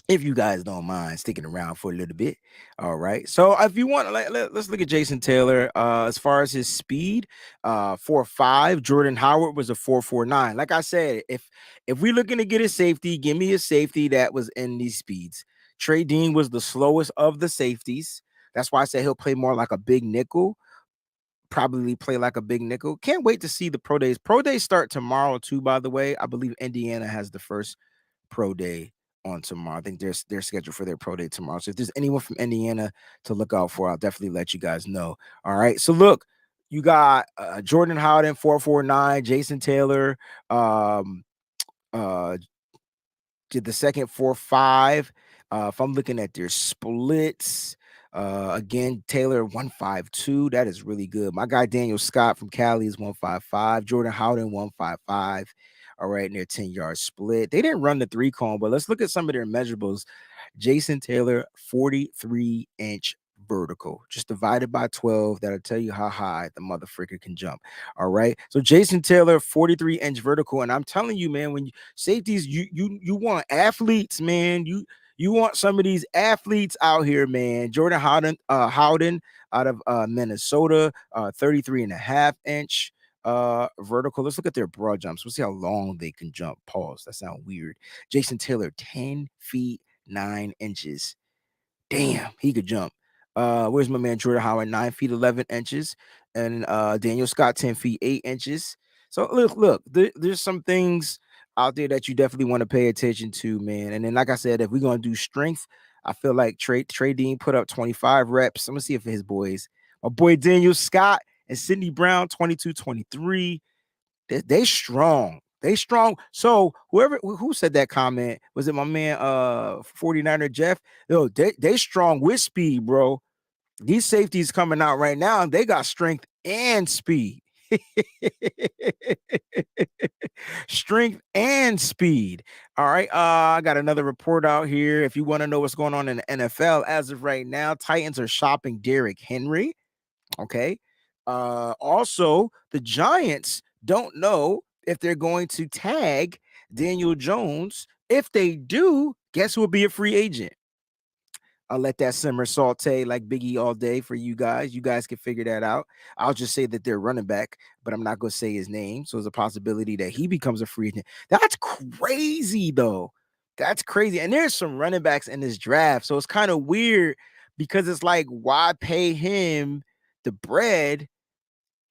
if you guys don't mind sticking around for a little bit. All right, so if you want, let's look at Jason Taylor. As far as his speed, 4.5. Jordan Howard was a 4.49. Like I said, if we're looking to get a safety, give me a safety that was in these speeds. Trey Dean was the slowest of the safeties. That's why I said he'll play more like a big nickel. Probably play like a big nickel. Can't wait to see the pro days. Pro days start tomorrow too, by the way. I believe Indiana has the first pro day on tomorrow. I think they're scheduled for their pro day tomorrow. So if there's anyone from Indiana to look out for, I'll definitely let you guys know. All right. So look, you got Jordan Howden 4.49, Jason Taylor did the second 4.5. If I'm looking at their splits, again, Taylor 1.52. That is really good. My guy Daniel Scott from Cali is 1.55. Jordan Howden 1.55. All right, and their 10-yard split. They didn't run the 3 cone, but let's look at some of their measurables. Jason Taylor, 43-inch vertical, just divided by 12. That'll tell you how high the motherfucker can jump. All right. So Jason Taylor, 43-inch vertical. And I'm telling you, man, when safeties, you want athletes, man. You want some of these athletes out here, man. Jordan Howden out of Minnesota, 33.5-inch vertical. Let's look at their broad jumps. We'll see how long they can jump. Pause. That sounds weird. Jason Taylor, 10 feet 9 inches. Damn, he could jump. Where's my man Jordan Howard? 9 feet 11 inches, and Daniel Scott 10 feet 8 inches. So look, there's some things out there that you definitely want to pay attention to, man. And then, like I said, if we're gonna do strength, I feel like Trey Dean put up 25 reps. I'm gonna see if his boys, my boy Daniel Scott and Sidney Brown, 22-23. They strong. They strong. So who said that comment? Was it my man 49er Jeff? Yo, they strong with speed, bro. These safeties coming out right now, they got strength and speed. Strength and speed. All right. I got another report out here. If you want to know what's going on in the NFL as of right now, Titans are shopping Derrick Henry. Okay. Also, the Giants don't know if they're going to tag Daniel Jones. If they do, guess who will be a free agent? I'll let that simmer saute like Biggie all day for you guys. You guys can figure that out. I'll just say that they're running back, but I'm not going to say his name. So there's a possibility that he becomes a free agent. That's crazy, though. That's crazy. And there's some running backs in this draft. So it's kind of weird because it's like, why pay him the bread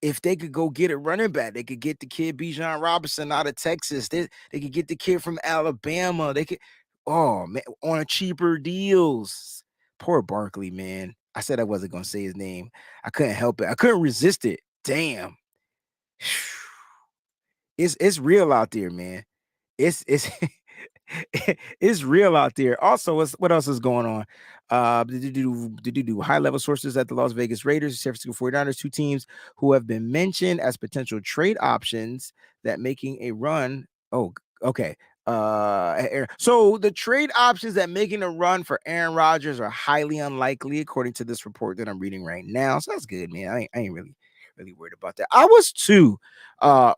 if they could go get a running back? They could get the kid Bijan Robinson out of Texas. They could get the kid from Alabama. They could, oh man, on cheaper deals. Poor Barkley, man. I said I wasn't gonna say his name. I couldn't help it. I couldn't resist it. Damn. It's real out there, man. It's it's real out there. Also, what else is going on? Did you do high level sources at the Las Vegas Raiders, San Francisco 49ers, two teams who have been mentioned as potential trade options that making a run. Oh, okay. So the trade options that making a run for Aaron Rodgers are highly unlikely, according to this report that I'm reading right now. So that's good, man. I ain't really worried about that. I was too,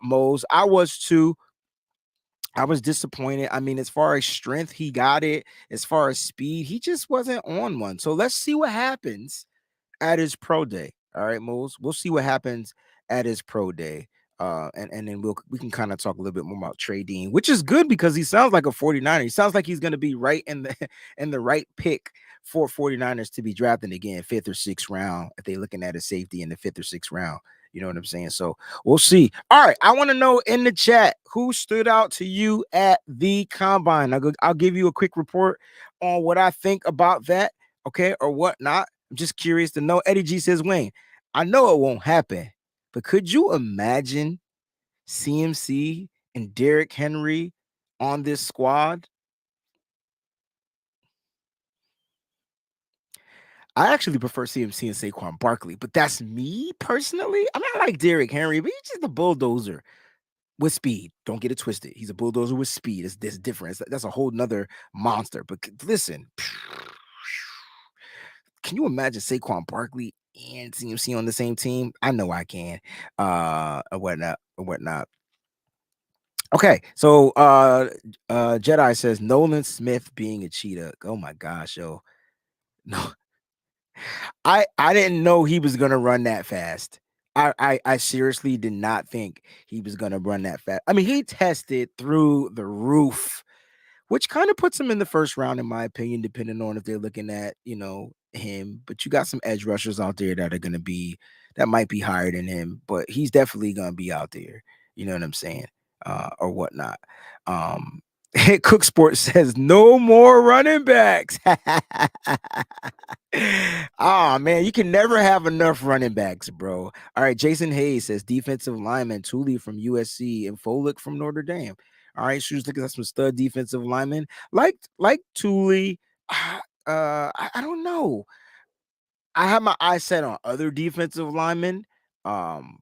Mose. I was too. I was disappointed. I mean, as far as strength, he got it. As far as speed, he just wasn't on one. So let's see what happens at his pro day. All right, Moles. We'll see what happens at his pro day. And then we can kind of talk a little bit more about Trey Dean, which is good because he sounds like a 49er. He sounds like he's going to be right in the in the right pick for 49ers to be drafting again, fifth or sixth round, if they're looking at a safety in the fifth or sixth round. You know what I'm saying? So we'll see. All right. I want to know in the chat who stood out to you at the combine. I'll give you a quick report on what I think about that. Okay. Or whatnot. I'm just curious to know. Eddie G says, Wayne, I know it won't happen, but could you imagine CMC and Derrick Henry on this squad? I actually prefer CMC and Saquon Barkley, but that's me personally. I mean, I like Derrick Henry, but he's just a bulldozer with speed. Don't get it twisted. He's a bulldozer with speed. It's different. That's a whole nother monster. But listen, can you imagine Saquon Barkley and CMC on the same team? I know I can. Or whatnot. Okay, so Jedi says Nolan Smith being a cheetah. Oh my gosh, yo. No, I didn't know he was gonna run that fast. I seriously did not think he was gonna run that fast. I mean, he tested through the roof, which kind of puts him in the first round, in my opinion, depending on if they're looking at, him. But you got some edge rushers out there that might be higher than him, but he's definitely gonna be out there. You know what I'm saying? Or whatnot. Um Cook Sports says no more running backs. Oh man, you can never have enough running backs, bro. All right, Jason Hayes says defensive lineman Thule from USC and Folick from Notre Dame. All right, shoes looking at some stud defensive linemen like Thule. I don't know. I have my eyes set on other defensive linemen. Um,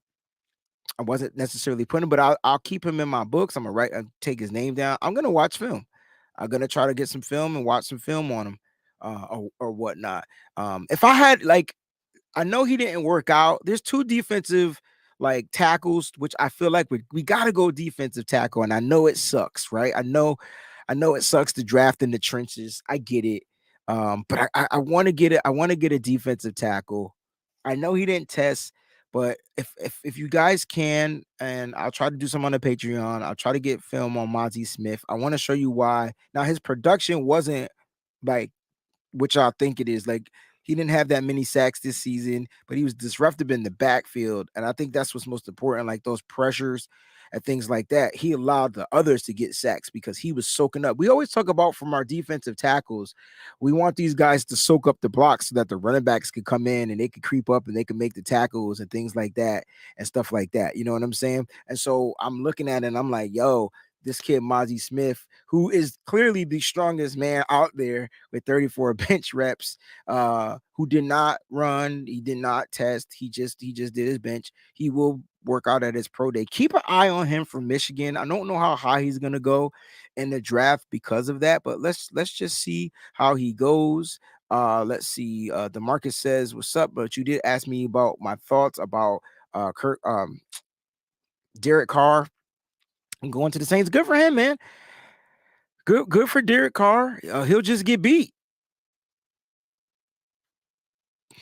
I wasn't necessarily putting him, but I'll keep him in my books. I'm gonna take his name down. I'm gonna watch film. I'm gonna try to get some film and watch some film on him, or whatnot. If I had I know he didn't work out. There's two defensive tackles, which I feel like we gotta go defensive tackle, and I know it sucks, right? I know it sucks to draft in the trenches. I get it. But I want to get it. I want to get a defensive tackle. I know he didn't test, but if you guys can, and I'll try to do some on the Patreon. I'll try to get film on Monty Smith. I want to show you why. Now his production wasn't like which I think it is. Like he didn't have that many sacks this season, but he was disruptive in the backfield, and I think that's what's most important. Like those pressures and things like that, he allowed the others to get sacks because he was soaking up. We always talk about from our defensive tackles, we want these guys to soak up the blocks so that the running backs could come in and they could creep up and they can make the tackles and things like that and stuff like that. You know what I'm saying? And so I'm looking at it and I'm like, yo, this kid Mozzie Smith, who is clearly the strongest man out there with 34 bench reps, who did not run, he did not test, he just did his bench. He will work out at his pro day. Keep an eye on him from Michigan. I don't know how high he's gonna go in the draft because of that, but let's just see how he goes. Let's see. DeMarcus says, "What's up?" But you did ask me about my thoughts about Derek Carr going to the Saints. Good for him, man. Good for Derek Carr. He'll just get beat.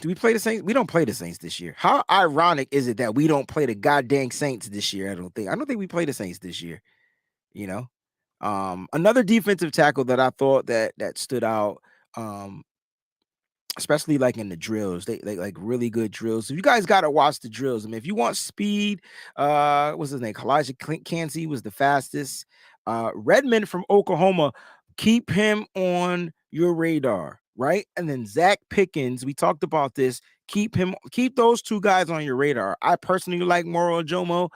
Do we play the Saints? We don't play the Saints this year. How ironic is it that we don't play the goddamn Saints this year? I don't think we play the Saints this year. You know, another defensive tackle that I thought that stood out, especially like in the drills, they like really good drills. So you guys got to watch the drills. I mean, if you want speed, what's his name? Elijah Cansey was the fastest. Redmond from Oklahoma, keep him on your radar. right? And then Zach Pickens, we talked about this. Keep those two guys on your radar. I personally like Moro Jomo.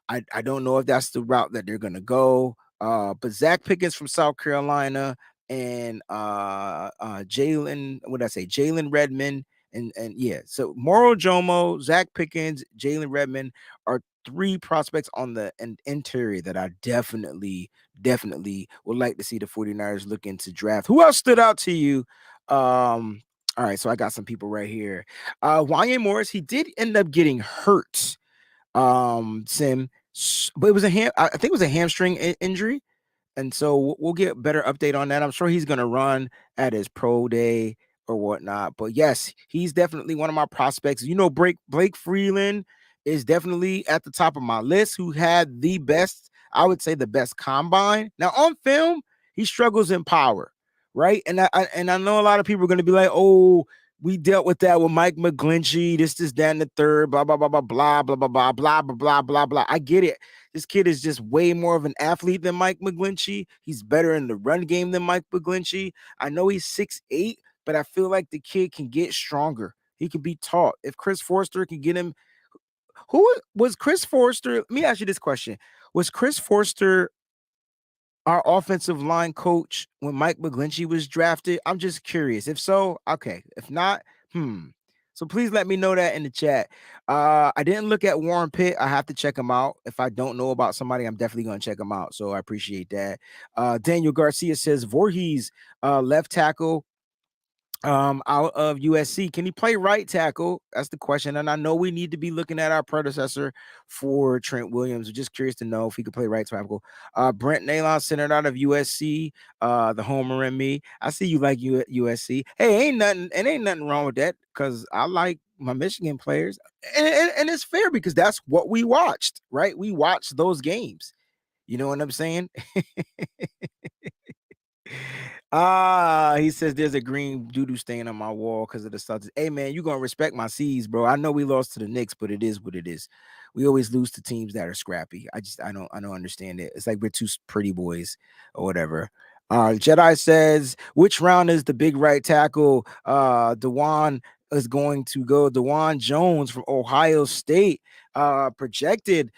I don't know if that's the route that they're gonna go. But Zach Pickens from South Carolina and Jalen, what did I say? Jalen Redmond and yeah. So Moro Jomo, Zach Pickens, Jalen Redmond are three prospects on the interior that I definitely would like to see the 49ers look into draft. Who else stood out to you? All right, so I got some people right here. Wanya Morris, he did end up getting hurt. Sim, but it was I think it was a hamstring injury, and so we'll get better update on that. I'm sure he's gonna run at his pro day or whatnot. But yes, he's definitely one of my prospects. You know, Blake Freeland is definitely at the top of my list. Who had the best, I would say, the best combine. Now on film, he struggles in power, right? And I know a lot of people are gonna be like, oh. We dealt with that with Mike McGlinchey. This, that, and the third. Blah blah blah blah blah blah blah blah blah blah blah blah blah. I get it. This kid is just way more of an athlete than Mike McGlinchey. He's better in the run game than Mike McGlinchey. I know he's 6'8", but I feel like the kid can get stronger. He can be taught. If Chris Forster can get him, who was Chris Forster? Let me ask you this question: was Chris Forster our offensive line coach when Mike McGlinchey was drafted? I'm just curious. If so, okay. If not, So please let me know that in the chat. I didn't look at Warren Pitt. I have to check him out. If I don't know about somebody, I'm definitely going to check him out. So I appreciate that. Daniel Garcia says Voorhees, left tackle, out of USC. Can he play right tackle? That's the question. And I know we need to be looking at our predecessor for Trent Williams. I'm just curious to know if he could play right tackle. Brent Nalon, centered out of USC, the homer in me. I see you like USC. Hey, ain't nothing wrong with that because I like my Michigan players. And it's fair because that's what we watched, right? We watched those games. You know what I'm saying? He says there's a green doo-doo stain on my wall because of the Celtics. Hey man, you gonna respect my C's, bro. I know we lost to the Knicks, but it is what it is. We always lose to teams that are scrappy. I don't understand it. It's like we're two pretty boys or whatever. Jedi says, which round is the big right tackle? Dewan is going to go. Dewan Jones from Ohio State, projected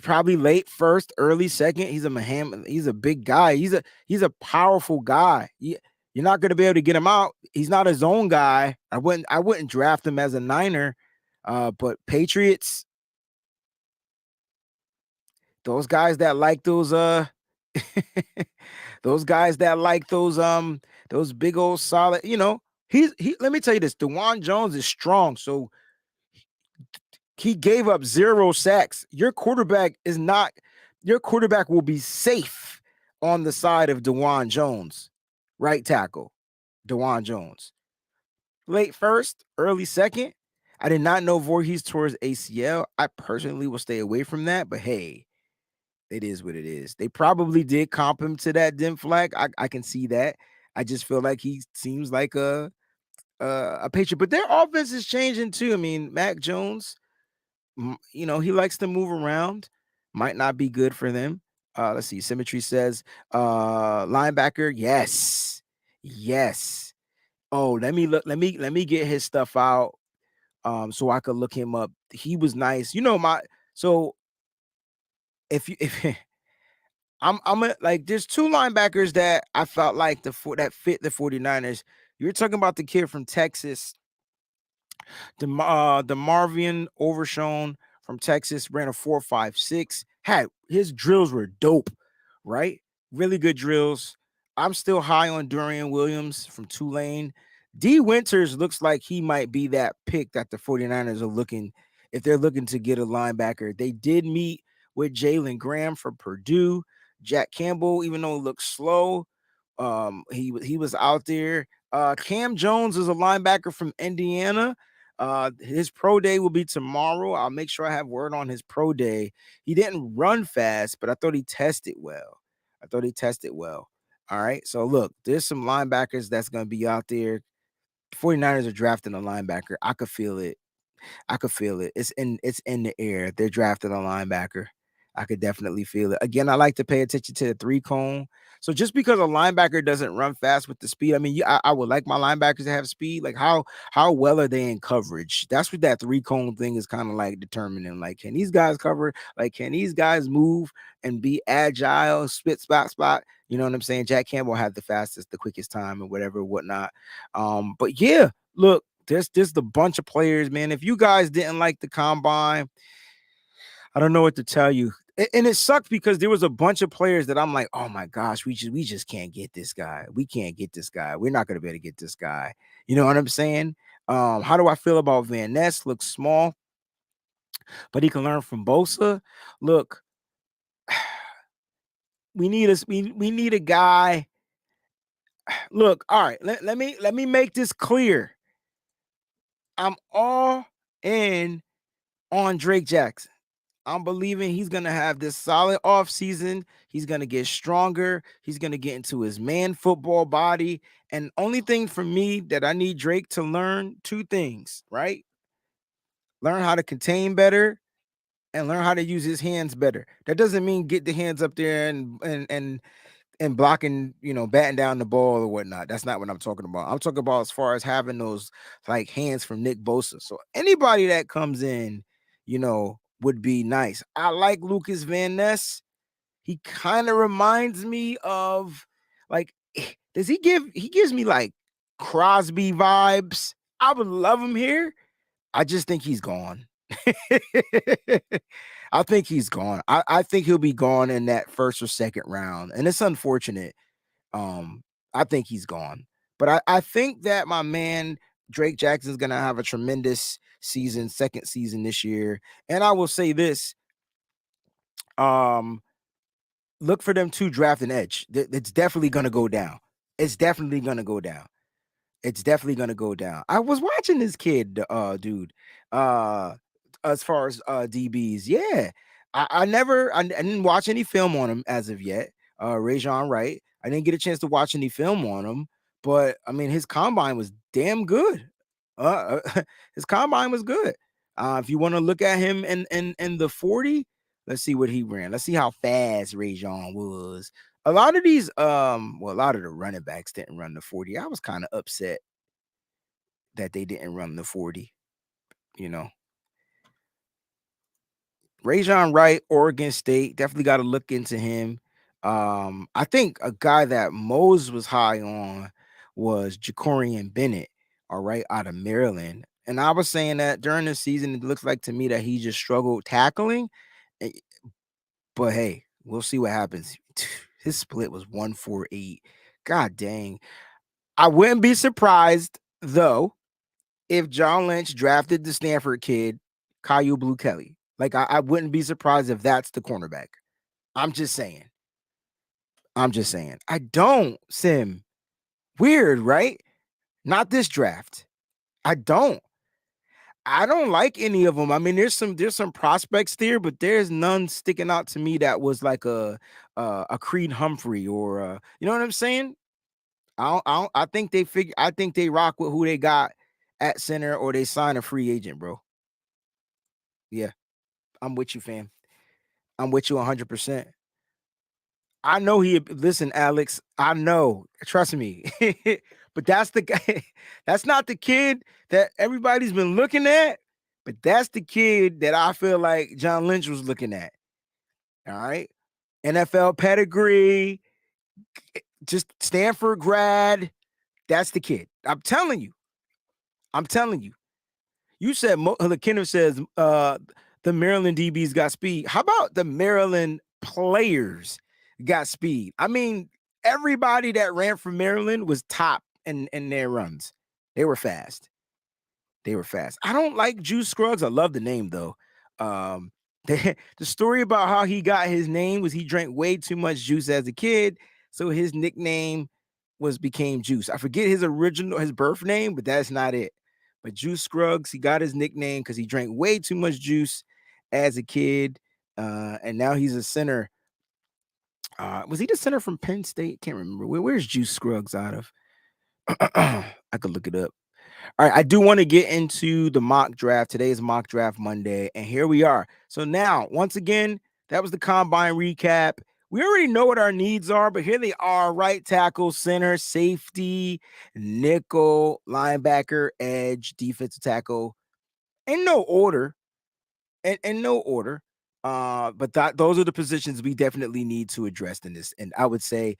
probably late first, early second. He's a big guy. He's a powerful guy. You're not going to be able to get him out. He's not his own guy. I wouldn't draft him as a Niner. But Patriots, those guys that like those those guys that like those big old solid, he let me tell you this, DeJuan Jones is strong, so he gave up 0 sacks. Your quarterback will be safe on the side of DeJuan Jones, right tackle, DeJuan Jones. Late first, early second. I did not know Voorhees tore his ACL. I personally will stay away from that, but hey, it is what it is. They probably did comp him to that dim flag. I can see that. I just feel like he seems like a Patriot, but their offense is changing too. I mean, Mac Jones, he likes to move around. Might not be good for them. Let's see. Symmetry says, linebacker. Yes. Oh, let me look. Let me get his stuff out. So I could look him up. He was nice. So if like, there's two linebackers that I felt like that fit the 49ers. You're talking about the kid from Texas, the Marvin Overshown from Texas, ran a 4.56. His drills were dope, right? Really good drills. I'm still high on Dorian Williams from Tulane. D Winters looks like he might be that pick that the 49ers are looking, if they're looking to get a linebacker. They did meet with Jalen Graham from Purdue. Jack Campbell, even though it looks slow, he was out there. Cam Jones is a linebacker from Indiana. His pro day will be tomorrow. I'll make sure I have word on his pro day. He didn't run fast, but I thought he tested well. All right. So look, there's some linebackers that's going to be out there. 49ers are drafting a linebacker. I could feel it. It's in the air. They're drafting a linebacker. I could definitely feel it. Again, I like to pay attention to the 3 cone. So just because a linebacker doesn't run fast with the speed, I mean, I would like my linebackers to have speed. Like how well are they in coverage? That's what that three cone thing is kind of like determining. Like, can these guys cover? Like, can these guys move and be agile, spit, spot? You know what I'm saying? Jack Campbell had the fastest, the quickest time, and whatever, whatnot. But yeah, look, there's the bunch of players, man. If you guys didn't like the combine, I don't know what to tell you. And it sucked because there was a bunch of players that I'm like, oh my gosh, we just can't get this guy. We can't get this guy. We're not gonna be able to get this guy. You know what I'm saying? How do I feel about Van Ness? Looks small, but he can learn from Bosa. Look, we need a guy. Look, all right, let me make this clear. I'm all in on Drake Jackson. I'm believing he's going to have this solid off season. He's going to get stronger. He's going to get into his man football body. And only thing for me that I need Drake to learn, two things, right? Learn how to contain better and learn how to use his hands better. That doesn't mean get the hands up there and blocking, batting down the ball or whatnot. That's not what I'm talking about. I'm talking about as far as having those like hands from Nick Bosa. So anybody that comes in, would be nice. I like Lucas Van Ness. He kind of reminds me of like, he gives me like Crosby vibes. I would love him here. I just think he's gone. I think he's gone. I think he'll be gone in that first or second round. And it's unfortunate. I think he's gone. But I think that my man Drake Jackson's gonna have a tremendous season, second season this year. And I will say this: look for them to draft an edge. It's definitely gonna go down. It's definitely gonna go down. It's definitely gonna go down. I was watching this kid, dude. As far as DBs, yeah. I didn't watch any film on him as of yet. Rajon Wright. I didn't get a chance to watch any film on him, but I mean his combine was damn good. His combine was good. If you want to look at him in the 40, let's see what he ran. Let's see how fast Rajon was. A lot of these, a lot of the running backs didn't run the 40. I was kind of upset that they didn't run the 40, you know. Rajon Wright, Oregon State, definitely got to look into him. I think a guy that Mose was high on was Jacorian Bennett, all right, out of Maryland. And I was saying that during the season, it looks like to me that he just struggled tackling. eh, But hey, we'll see what happens. His split was 148. God dang. I wouldn't be surprised, though, if John Lynch drafted the Stanford kid, Caillou Blue Kelly. Like, I wouldn't be surprised if that's the cornerback. I'm just saying. I don't, Sim. Weird, right? Not this draft. I don't. I don't like any of them. I mean, there's some prospects there, but there's none sticking out to me that was like a Creed Humphrey or you know what I'm saying? I think they figure. I think they rock with who they got at center, or they sign a free agent, bro. Yeah, I'm with you, fam. I'm with you 100%. I know he listen, Alex. I know. Trust me. But that's the guy. That's not the kid that everybody's been looking at. But that's the kid that I feel like John Lynch was looking at. All right. NFL pedigree, just Stanford grad. That's the kid. I'm telling you. I'm telling you. You said Kenneth says the Maryland DBs got speed. How about the Maryland players got speed? I mean, everybody that ran from Maryland was top in their runs. They were fast. They were fast. I don't like Juice Scruggs. I love the name though. The story about how he got his name was he drank way too much juice as a kid, so his nickname became Juice. I forget his birth name, but that's not it. But Juice Scruggs, he got his nickname because he drank way too much juice as a kid, and now he's a center. Was he the center from Penn State? Can't remember. Where's Juice Scruggs out of? I could look it up. All right, I do want to get into the mock draft. Today is mock draft Monday, and here we are. So now, once again, that was the combine recap. we already know what our needs are, but here they are: right tackle, center, safety, nickel, linebacker, edge, defensive tackle, in no order. In no order. But those are the positions we definitely need to address in this. And I would say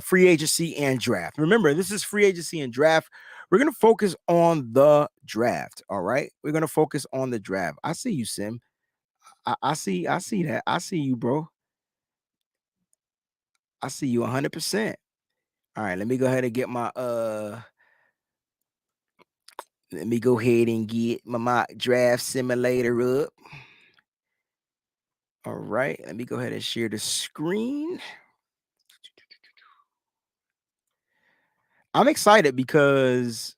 free agency and draft. Remember, this is free agency and draft. We're gonna focus on the draft. All right. We're gonna focus on the draft. I see you, Sim. I see that. I see you, bro. I see you 100%. All right, let me go ahead and get my let me go ahead and get my mock draft simulator up. All right, let me go ahead and share the screen. I'm excited because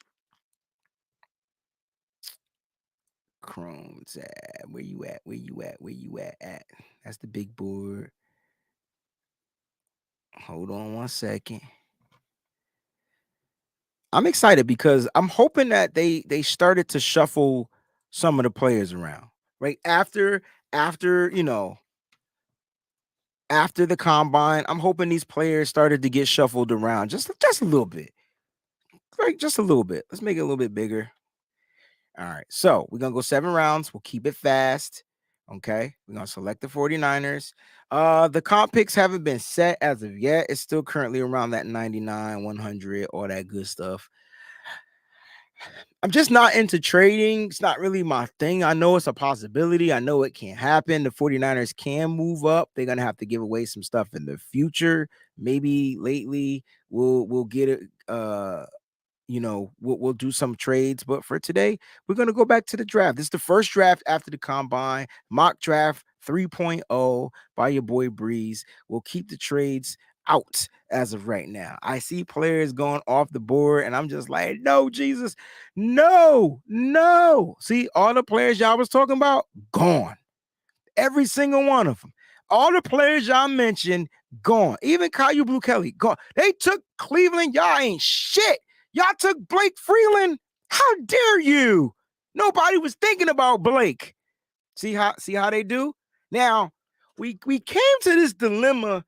Chrome tab. Where you at? Where you at? Where you at? That's the big board. Hold on one second. I'm excited because I'm hoping that they started to shuffle some of the players around. Right after you know, after the combine, I'm hoping these players started to get shuffled around just a little bit. Right, just a little bit. Let's make it a little bit bigger. All right. So we're gonna go 7 rounds. We'll keep it fast. Okay. We're gonna select the 49ers. The comp picks haven't been set as of yet. It's still currently around that 99, 100, all that good stuff. I'm just not into trading. It's not really my thing. I know it's a possibility. I know it can happen. The 49ers can move up. They're gonna have to give away some stuff in the future. Maybe lately we'll get it. We'll do some trades, but for today, we're going to go back to the draft. This is the first draft after the combine, mock draft 3.0 by your boy Breeze. We'll keep the trades out as of right now. I see players going off the board, and I'm just like, no, Jesus, no. See, all the players y'all was talking about, gone. Every single one of them. All the players y'all mentioned, gone. Even Caillou Blue Kelly, gone. They took Cleveland. Y'all ain't shit. Y'all took Blake Freeland. How dare you? Nobody was thinking about Blake. See how they do? Now, we came to this dilemma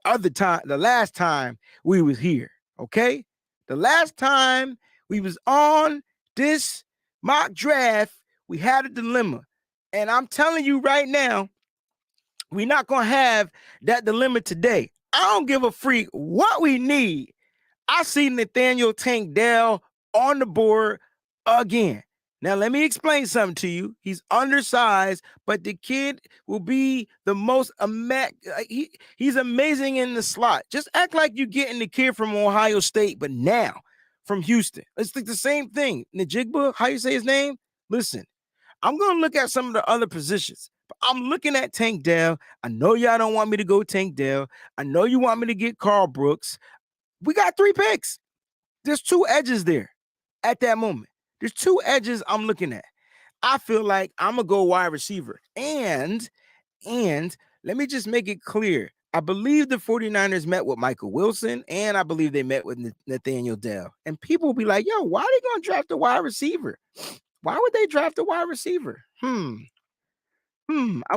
the last time we was here, okay? The last time we was on this mock draft, we had a dilemma. And I'm telling you right now, we're not going to have that dilemma today. I don't give a freak what we need. I see Nathaniel Tank Dell on the board again. Now, let me explain something to you. He's undersized, but the kid will be the most he's amazing in the slot. Just act like you're getting the kid from Ohio State, but now from Houston. It's like the same thing. Najigba, how you say his name? Listen, I'm going to look at some of the other positions. But I'm looking at Tank Dell. I know y'all don't want me to go Tank Dell. I know you want me to get Carl Brooks. We got 3 picks. There's 2 edges there at that moment. There's 2 edges I'm looking at. I feel like I'm going to go wide receiver. And let me just make it clear. I believe the 49ers met with Michael Wilson, and I believe they met with Nathaniel Dell. And people will be like, yo, why are they going to draft a wide receiver? Why would they draft a wide receiver? I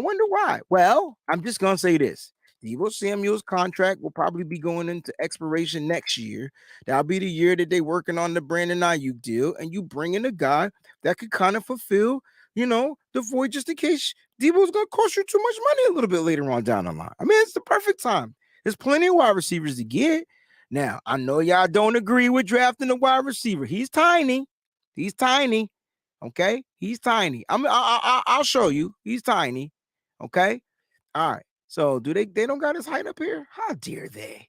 wonder why. Well, I'm just going to say this. Deebo Samuel's contract will probably be going into expiration next year. That'll be the year that they're working on the Brandon Ayuk deal, and you bring in a guy that could kind of fulfill, the void just in case Deebo's going to cost you too much money a little bit later on down the line. I mean, it's the perfect time. There's plenty of wide receivers to get. Now, I know y'all don't agree with drafting a wide receiver. He's tiny. Okay, he's tiny. I'll show you. He's tiny. Okay, all right. So do they don't got his height up here? How dare they?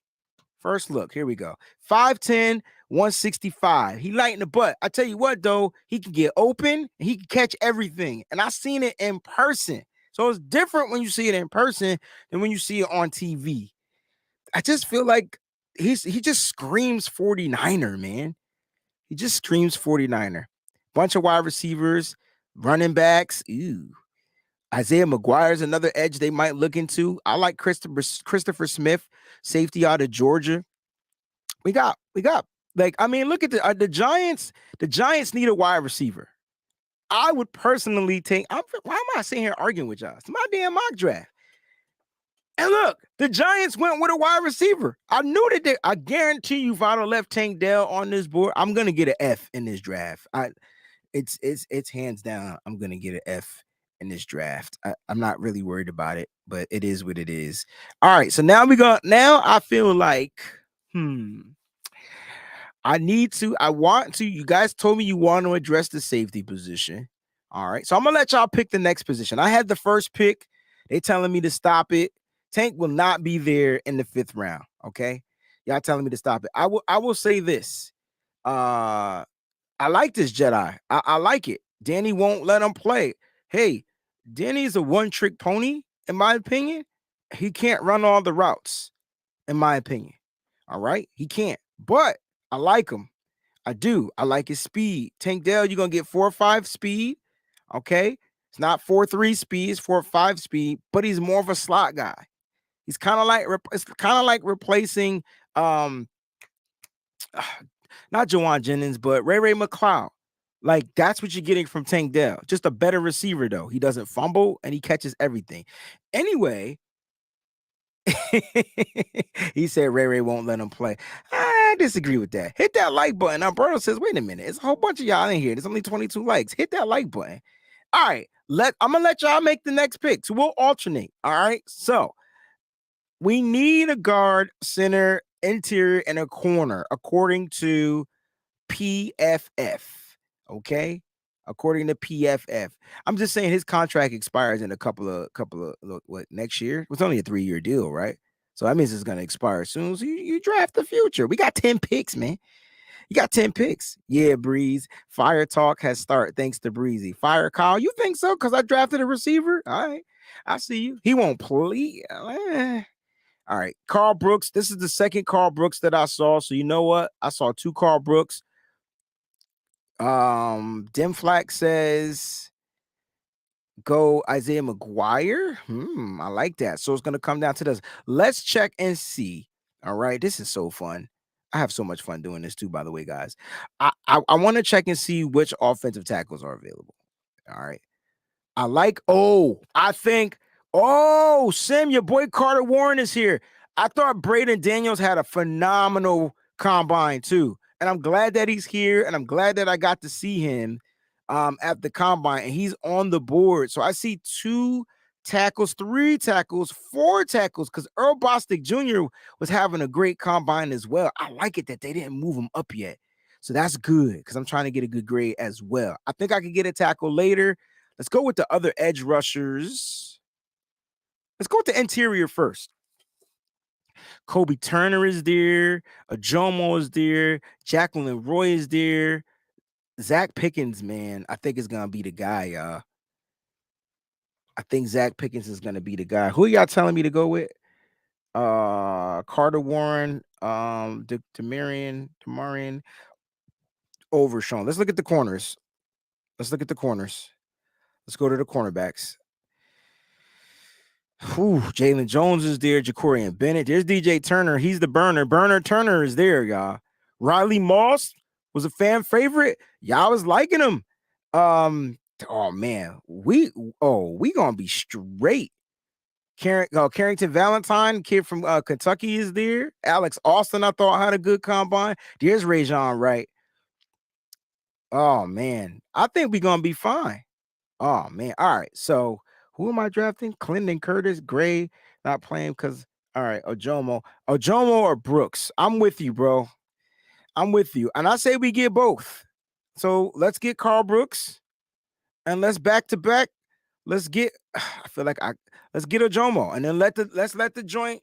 First look, here we go. 5'10", 165. He light in the butt. I tell you what, though, he can get open and he can catch everything. And I seen it in person. So it's different when you see it in person than when you see it on TV. I just feel like he just screams 49er, man. He just screams 49er. Bunch of wide receivers, running backs. Ew. Isaiah McGuire's another edge they might look into. I like Christopher Smith, safety out of Georgia. We got look at the Giants. The Giants need a wide receiver. I would personally take. Why am I sitting here arguing with y'all? It's my damn mock draft. And look, The Giants went with a wide receiver. I knew that I guarantee you, if I'd have left Tank Dell on this board, I'm gonna get an F in this draft. It's hands down. I'm gonna get an F in this draft. I'm not really worried about it, but it is what it is. All right, so now now I feel like, I want to. You guys told me you want to address the safety position. All right, so I'm gonna let y'all pick the next position. I had the first pick. They telling me to stop it. Tank will not be there in the 5th round. Okay, y'all telling me to stop it. I will say this. I like this Jedi. I like it. Danny won't let him play. Hey, Danny's a one-trick pony, in my opinion. He can't run all the routes, in my opinion. All right, he can't. But I like him. I do. I like his speed. Tank Dell, you're gonna get 4.5 speed. Okay. It's not 4.3 speed, it's 4.5 speed, but he's more of a slot guy. He's kind of like replacing not Jawan Jennings, but Ray McLeod. Like, that's what you're getting from Tank Dell. Just a better receiver, though. He doesn't fumble and he catches everything. Anyway, he said Ray won't let him play. I disagree with that. Hit that like button. Now, Berto says, wait a minute. It's a whole bunch of y'all in here. There's only 22 likes. Hit that like button. All right. I'm going to let y'all make the next pick. So we'll alternate. All right. So we need a guard, center, interior, and a corner, according to PFF. Okay. According to PFF. I'm just saying his contract expires in a couple of what, next year? It's only a 3-year deal, right? So that means it's gonna expire soon. So you draft the future. We got 10 picks, man. You got 10 picks. Yeah, Breeze. Fire talk has started thanks to Breezy. Fire Kyle, you think so? Because I drafted a receiver. All right. I see you. He won't play. All right. Carl Brooks. This is the second Carl Brooks that I saw. So you know what? I saw 2 Carl Brooks. Demflack says go Isaiah McGuire. I like that. So it's gonna come down to this. Let's check and see. All right, this is so fun. I have so much fun doing this too, by the way, guys. I want to check and see which offensive tackles are available. All right. Sim, your boy Carter Warren is here. I thought Braden Daniels had a phenomenal combine too. And I'm glad that he's here, and I'm glad that I got to see him at the combine, and he's on the board. So I see 2 tackles, 3 tackles, 4 tackles, because Earl Bostic Jr. was having a great combine as well. I like it that they didn't move him up yet. So that's good, because I'm trying to get a good grade as well. I think I could get a tackle later. Let's go with the other edge rushers. Let's go with the interior first. Kobe Turner is there. Ajomo is there. Jacqueline Roy is there. Zach Pickens, man, I think is going to be the guy, y'all. I think Zach Pickens is going to be the guy. Who y'all telling me to go with? Carter Warren, Tamarian, Overshawn. Let's look at the corners. Let's go to the cornerbacks. Jalen Jones is there. Jacorian Bennett. There's DJ Turner. He's the burner. Burner Turner is there, y'all. Riley Moss was a fan favorite. Y'all was liking him. Oh man, we gonna be straight. Carrington Valentine, kid from Kentucky, is there. Alex Austin, I thought had a good combine. There's Rajon Wright. Oh man, I think we're gonna be fine. Oh man, all right. So who am I drafting? Clinton Curtis, Gray, not playing because all right, Ojomo or Brooks. I'm with you, bro. I'm with you, and I say we get both. So let's get Carl Brooks, and let's back to back. Let's get. Let's get Ojomo, and then let's let the joint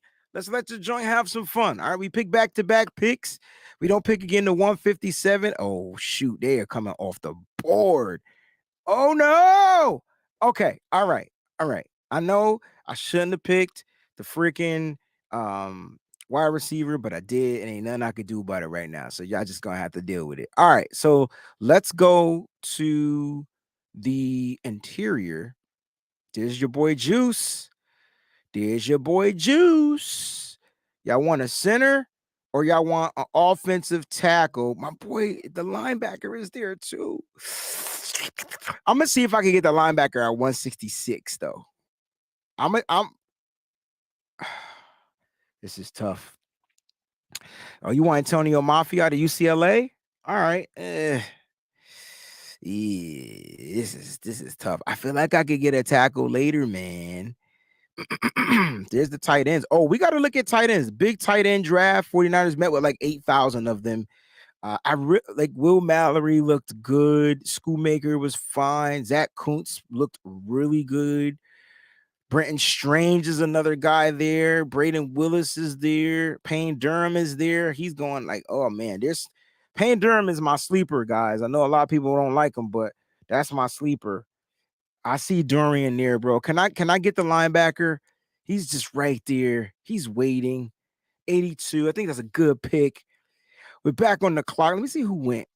have some fun. All right, we pick back to back picks. We don't pick again to 157. Oh shoot, they are coming off the board. Oh no. Okay. All right. I know I shouldn't have picked the freaking wide receiver, but I did, and ain't nothing I could do about it right now. So y'all just gonna have to deal with it. All right. So let's go to the interior. There's your boy Juice. Y'all want a center or y'all want an offensive tackle? My boy, the linebacker is there too. I'm gonna see if I can get the linebacker at 166 though. This is tough. Oh, you want Antonio Mafia out of UCLA? All right. Yeah, this is tough. I feel like I could get a tackle later, man. There's the tight ends. Oh, we got to look at tight ends. Big tight end draft. 49ers met with like 8,000 of them. Like Will Mallory looked good. Schoolmaker was fine. Zach Kuntz looked really good. Brenton Strange is another guy there. Braden Willis is there. Payne Durham is there. He's going like, oh man, this Payne Durham is my sleeper, guys. I know a lot of people don't like him, but that's my sleeper. I see Dorian there, bro. Can I get the linebacker? He's just right there. He's waiting. 82. I think that's a good pick. We're back on the clock. Let me see who went.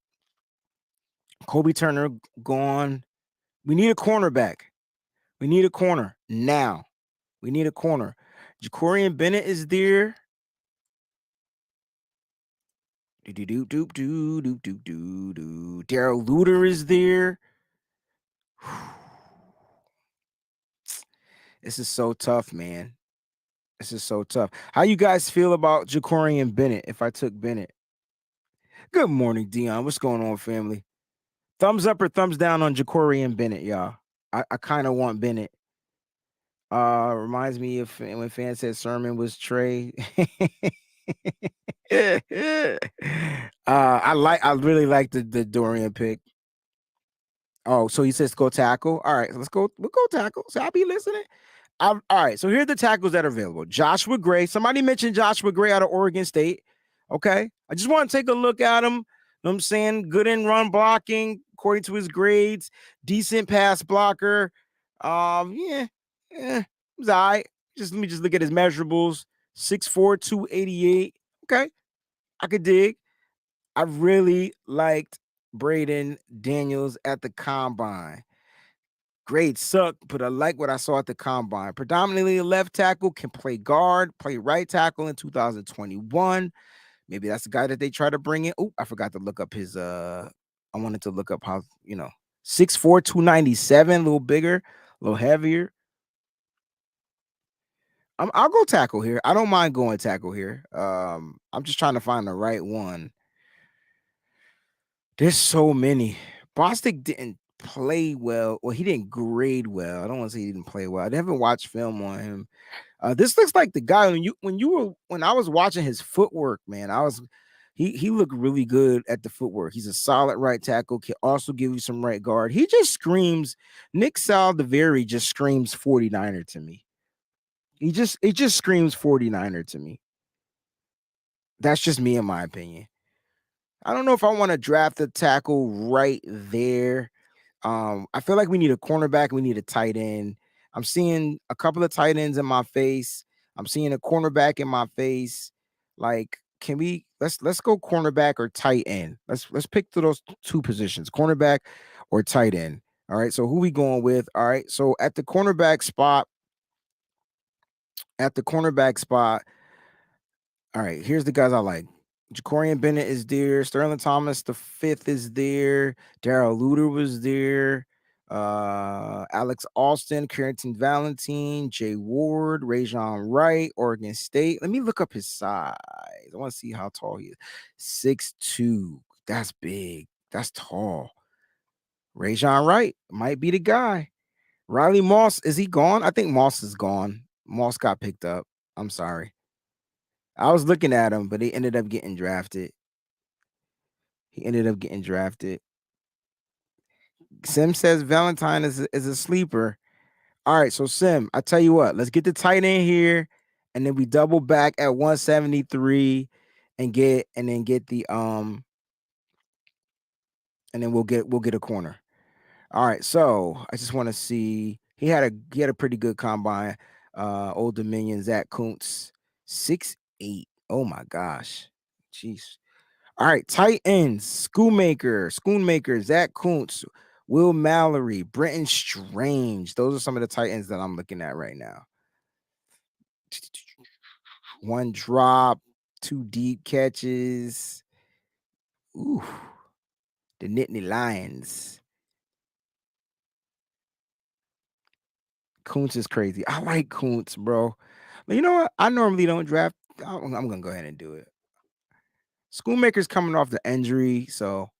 Kobe Turner gone. We need a cornerback. We need a corner now. We need a corner. Jacorian Bennett is there. Daryl Luter is there. This is so tough, man. This is so tough. How you guys feel about Jacorian Bennett if I took Bennett? Good morning, Dion. What's going on, family? Thumbs up or thumbs down on Jacorian Bennett, y'all. I kind of want Bennett. Reminds me of when fans said Sermon was Trey. I really like the Dorian pick. Oh, so he says go tackle. All right, let's go. We'll go tackle. So I'll be listening. All right, so here are the tackles that are available. Joshua Gray. Somebody mentioned Joshua Gray out of Oregon State. Okay. I just want to take a look at him. You know what I'm saying? Good in run blocking, according to his grades. Decent pass blocker. Yeah. He's all right. Let me look at his measurables. 6'4", 288. Okay. I could dig. I really liked Braden Daniels at the combine. Grades suck, but I like what I saw at the combine. Predominantly a left tackle, can play guard, play right tackle in 2021. Maybe that's the guy that they try to bring in. Oh, I forgot to look up his I wanted to look up how, 6'4", 297, a little bigger, a little heavier. I'll go tackle here. I don't mind going tackle here. I'm just trying to find the right one. There's so many. Bostic didn't play well. Well, he didn't grade well. I don't want to say he didn't play well. I haven't watched film on him. This looks like the guy when I was watching his footwork, man. He looked really good at the footwork. He's a solid right tackle. Can also give you some right guard. He just screams. Nick Saldiveri just screams 49er to me. It just screams 49er to me. That's just me in my opinion. I don't know if I want to draft a tackle right there. I feel like we need a cornerback. We need a tight end. I'm seeing a couple of tight ends in my face. I'm seeing a cornerback in my face. Like, can we let's go cornerback or tight end? Let's pick those two positions, cornerback or tight end. All right. So who we going with? All right. So at the cornerback spot, all right, here's the guys I like. Jacorian Bennett is there. Sterling Thomas the fifth is there. Daryl Luter was there. Alex Austin, Carrington Valentine, Jay Ward, Rajon Wright, Oregon State. Let me look up his size. I want to see how tall he is. 6'2". That's big. That's tall. Rajon Wright might be the guy. Riley Moss, is he gone? I think Moss is gone. Moss got picked up. I'm sorry. I was looking at him, but he ended up getting drafted. Sim says Valentine is a sleeper. All right, so Sim, I tell you what, let's get the tight end here, and then we double back at 173 and get the and then we'll get a corner. All right, so I just want to see he had a pretty good combine. Old Dominion, Zach Kuntz, 6'8". Oh my gosh. Jeez. All right, tight ends, Schoonmaker, Zach Kuntz, Will Mallory, Brenton Strange. Those are some of the tight ends that I'm looking at right now. One drop, two deep catches. Ooh, the Nittany Lions. Kuntz is crazy. I like Kuntz, bro. But you know what? I normally don't draft I'm gonna go ahead and do it. Schoonmaker's coming off the injury, so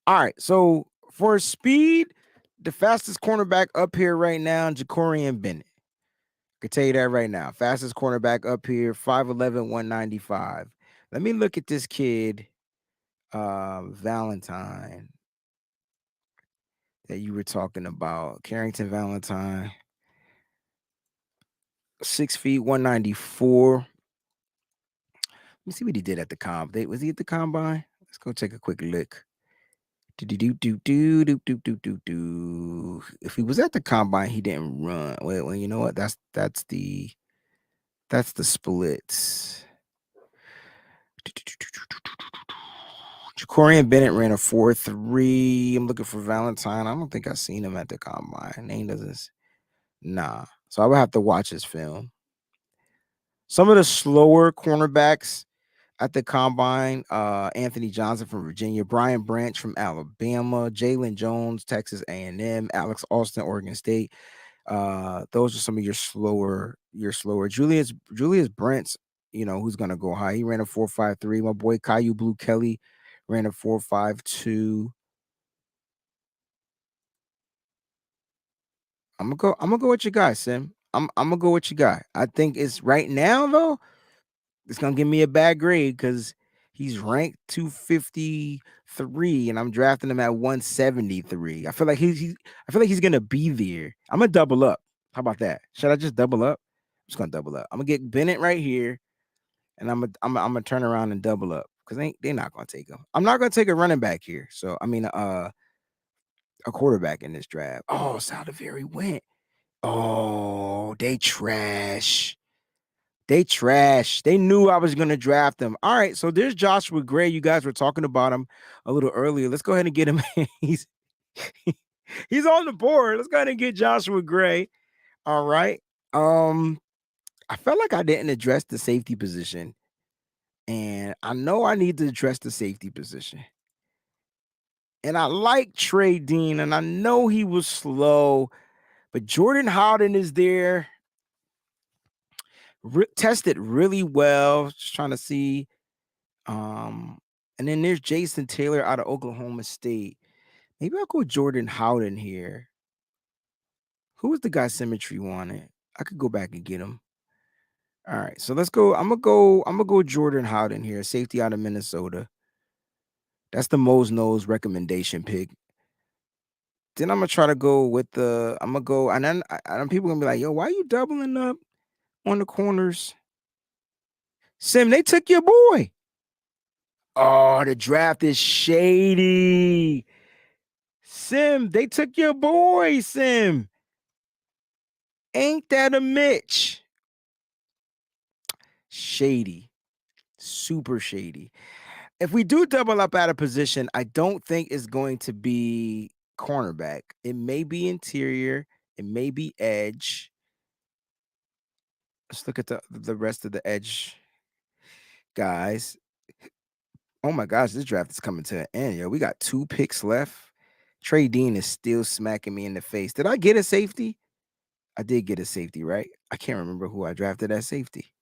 all right. So for speed, the fastest cornerback up here right now, Jacorian Bennett. I can tell you that right now. Fastest cornerback up here, 5'11", 195. Let me look at this kid, Valentine, that you were talking about. Carrington Valentine, 6 feet, 194. Let me see what he did at the was he at the combine? Let's go take a quick look. If he was at the combine, he didn't run. Well, you know what? That's the splits. Jacorian Bennett ran a 4.3. I'm looking for Valentine. I don't think I've seen him at the combine. Name doesn't. Nah. So I would have to watch his film. Some of the slower cornerbacks at the combine, Anthony Johnson from Virginia, Brian Branch from Alabama, Jalen Jones, Texas A&M, Alex Austin, Oregon State. Those are some of your slower. Julius Brents, who's gonna go high. He ran a 4.53. My boy Caillou Blue Kelly ran a 4.52. I'm gonna go with your guy, Sim. I'm gonna go with your guy. I think it's right now though. It's gonna give me a bad grade because he's ranked 253, and I'm drafting him at 173. I feel like he's gonna be there. I'm gonna double up. How about that? Should I just double up? I'm just gonna double up. I'm gonna get Bennett right here, and I'm gonna turn around and double up because they're not gonna take him. I'm not gonna take a running back here. So I mean, a quarterback in this draft. Oh, Saldivari went. Oh, they trash. They trash. They knew I was going to draft him. All right, so there's Joshua Gray. You guys were talking about him a little earlier. Let's go ahead and get him. he's on the board. Let's go ahead and get Joshua Gray. All right. I felt like I didn't address the safety position, and I know I need to address the safety position. And I like Trey Dean, and I know he was slow, but Jordan Howden is there. Tested really well. Just trying to see. And then there's Jason Taylor out of Oklahoma State. Maybe I'll go Jordan Howden here. Who was the guy Symmetry wanted? I could go back and get him. All right, so let's go. I'm gonna go Jordan Howden here, safety out of Minnesota. That's the Mo's Nose recommendation pick. Then I'm gonna try to go with I'm gonna go, and then people gonna be like, "Yo, why are you doubling up on the corners?" Sim, they took your boy. Oh, the draft is shady. Sim, they took your boy, Sim. Ain't that a Mitch? Shady. Super shady. If we do double up at a position, I don't think it's going to be cornerback. It may be interior. It may be edge. Let's look at the rest of the edge guys. Oh my gosh, this draft is coming to an end. Yo, we got 2 picks left. Trey Dean is still smacking me in the face. Did I get a safety? I did get a safety, right? I can't remember who I drafted as safety.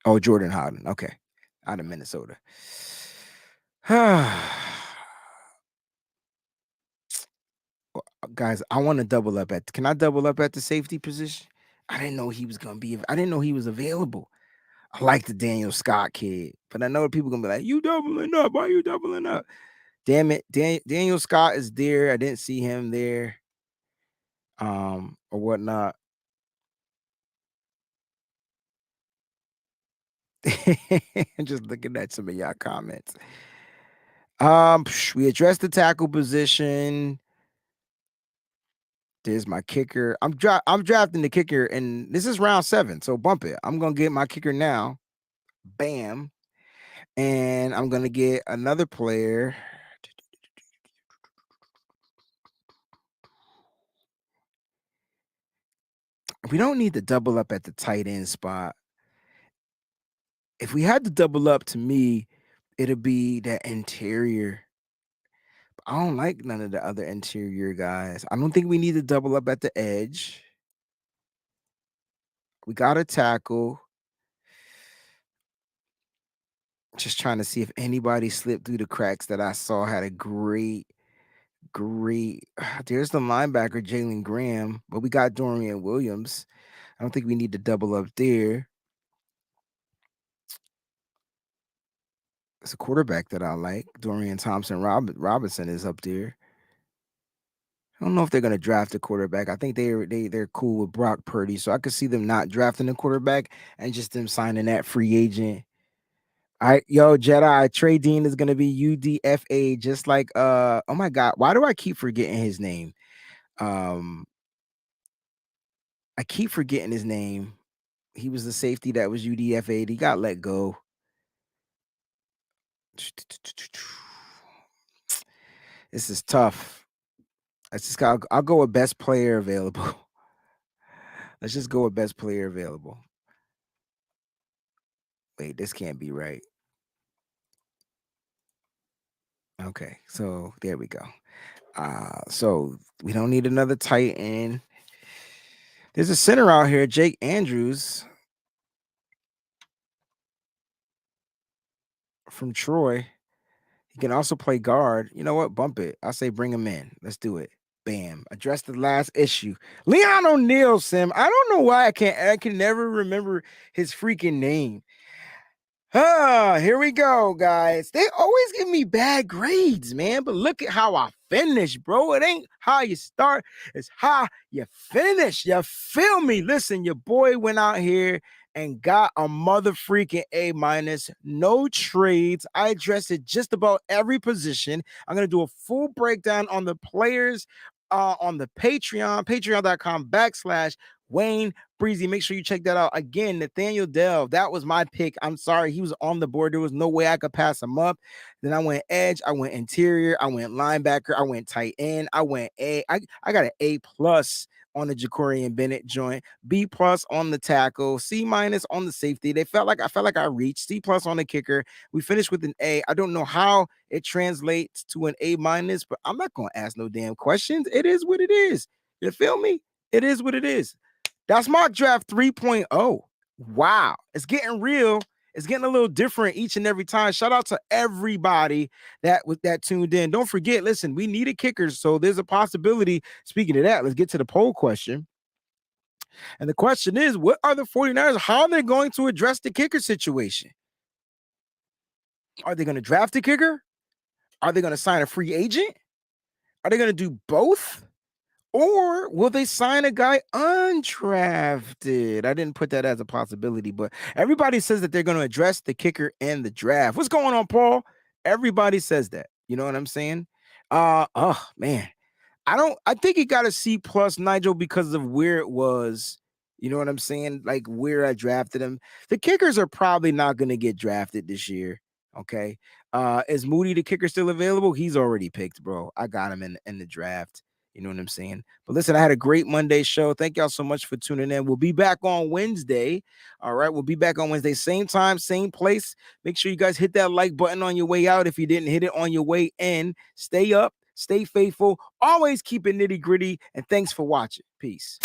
Oh, Jordan Howden. Okay. Out of Minnesota. Guys, I want to double up can I double up at the safety position? I didn't know he was I didn't know he was available. I like the Daniel Scott kid, but I know people gonna be like, "You doubling up? Why are you doubling up?" Damn it, Daniel Scott is there. I didn't see him there, or whatnot. I'm just looking at some of y'all comments. We addressed the tackle position. There's my kicker. I'm drafting the kicker, and this is round 7, so bump it. I'm gonna get my kicker now. Bam. And I'm gonna get another player. We don't need to double up at the tight end spot. If we had to double up, to me, it'd be that interior. I don't like none of the other interior guys. I don't think we need to double up at the edge. We got a tackle. Just trying to see if anybody slipped through the cracks that I saw had a great. There's the linebacker, Jalen Graham, but we got Dorian Williams. I don't think we need to double up there. It's a quarterback that I like. Dorian Thompson Robinson is up there. I don't know if they're going to draft a quarterback. I think they're cool with Brock Purdy, so I could see them not drafting a quarterback and just them signing that free agent. Jedi, Trey Dean is going to be UDFA, just like oh my God, why do I keep forgetting his name? I keep forgetting his name. He was the safety that was UDFA. He got let go. This is tough. I'll go with best player available. Let's just go with best player available. Wait, this can't be right. Okay, so there we go. So we don't need another tight end. There's a center out here, Jake Andrews from Troy. He can also play guard. You know what? Bump it. I say bring him in. Let's do it. Bam. Address the last issue. Leon O'Neal, Sim. I don't know why I can never remember his freaking name. Here we go, guys. They always give me bad grades, man. But look at how I finish, bro. It ain't how you start, it's how you finish. You feel me? Listen, your boy went out here and got a mother freaking A-. No trades. I addressed it just about every position. I'm gonna do a full breakdown on the players on the Patreon, patreon.com/Wayne Breezy. Make sure you check that out. Again, Nathaniel Dell, that was my pick. I'm sorry, he was on the board. There was no way I could pass him up. Then I went edge, I went interior, I went linebacker, I went tight end, I went I got an A+ on the Jacorian Bennett joint, B+ on the tackle, C- on the safety. I felt like I reached. C+ on the kicker. We finished with an A. I don't know how it translates to an A-, but I'm not gonna ask no damn questions. It is what it is. You feel me? It is what it is. That's mock draft 3.0. Wow, it's getting real. It's getting a little different each and every time. Shout out to everybody that tuned in. Don't forget, listen, we needed kickers, so there's a possibility. Speaking of that, let's get to the poll question. And the question is, what are the 49ers? How are they going to address the kicker situation? Are they going to draft a kicker? Are they going to sign a free agent? Are they going to do both? Or will they sign a guy undrafted? I didn't put that as a possibility, but everybody says that they're going to address the kicker and the draft. What's going on, Paul? Everybody says that. You know what I'm saying? Oh man. I think he got a C+, Nigel, because of where it was. You know what I'm saying? Like where I drafted him. The kickers are probably not going to get drafted this year. Okay. Is Moody the kicker still available? He's already picked, bro. I got him in the draft. You know what I'm saying? But listen, I had a great Monday show. Thank y'all so much for tuning in. We'll be back on Wednesday. All right. We'll be back on Wednesday. Same time, same place. Make sure you guys hit that like button on your way out. If you didn't hit it on your way in, stay up, stay faithful, always keep it nitty gritty. And thanks for watching. Peace.